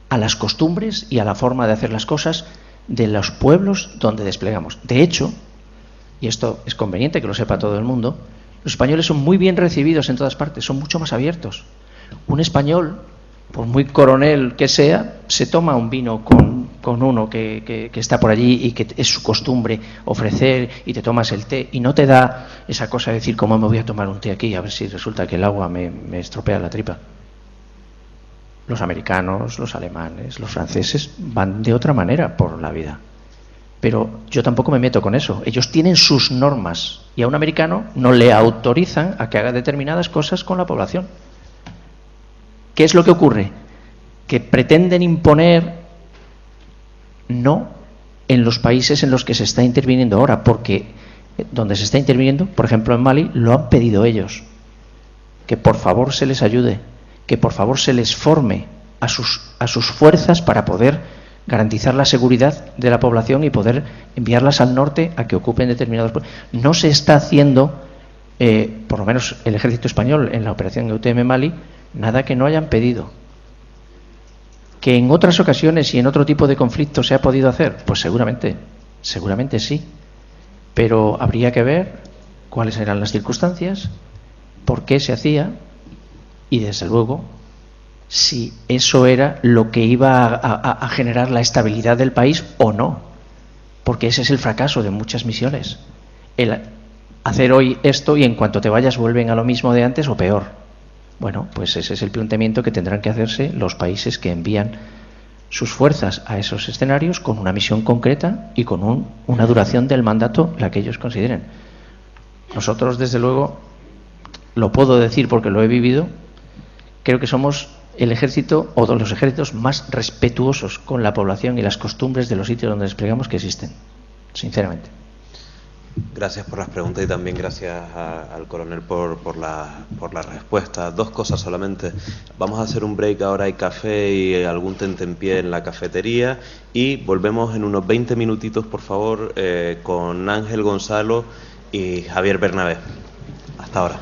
a las costumbres y a la forma de hacer las cosas de los pueblos donde desplegamos. De hecho, y esto es conveniente que lo sepa todo el mundo, los españoles son muy bien recibidos en todas partes, son mucho más abiertos. Un español, por muy coronel que sea, se toma un vino con uno que está por allí y que es su costumbre ofrecer, y te tomas el té y no te da esa cosa de decir cómo me voy a tomar un té aquí a ver si resulta que el agua me estropea la tripa. Los americanos, los alemanes, los franceses van de otra manera por la vida. Pero yo tampoco me meto con eso. Ellos tienen sus normas y a un americano no le autorizan a que haga determinadas cosas con la población. ¿Qué es lo que ocurre? Que pretenden imponer no en los países en los que se está interviniendo ahora, porque donde se está interviniendo, por ejemplo en Mali, lo han pedido ellos. Que por favor se les ayude, que por favor se les forme a sus fuerzas para poder garantizar la seguridad de la población y poder enviarlas al norte a que ocupen determinados pueblos. No se está haciendo, por lo menos el ejército español en la operación EUTM Mali, nada que no hayan pedido. ¿Que en otras ocasiones y en otro tipo de conflictos se ha podido hacer? Pues seguramente sí. Pero habría que ver cuáles eran las circunstancias, por qué se hacía y, desde luego, si eso era lo que iba a generar la estabilidad del país o no. Porque ese es el fracaso de muchas misiones. El hacer hoy esto y en cuanto te vayas vuelven a lo mismo de antes o peor. Bueno, pues ese es el planteamiento que tendrán que hacerse los países que envían sus fuerzas a esos escenarios con una misión concreta y con una duración del mandato la que ellos consideren. Nosotros, desde luego, lo puedo decir porque lo he vivido, creo que somos el ejército o de los ejércitos más respetuosos con la población y las costumbres de los sitios donde desplegamos que existen, sinceramente. Gracias por las preguntas y también gracias al coronel por la respuesta. Dos cosas solamente. Vamos a hacer un break ahora, hay café y algún tentempié en la cafetería y volvemos en unos 20 minutitos, por favor, con Ángel Gonzalo y Javier Bernabé. Hasta ahora.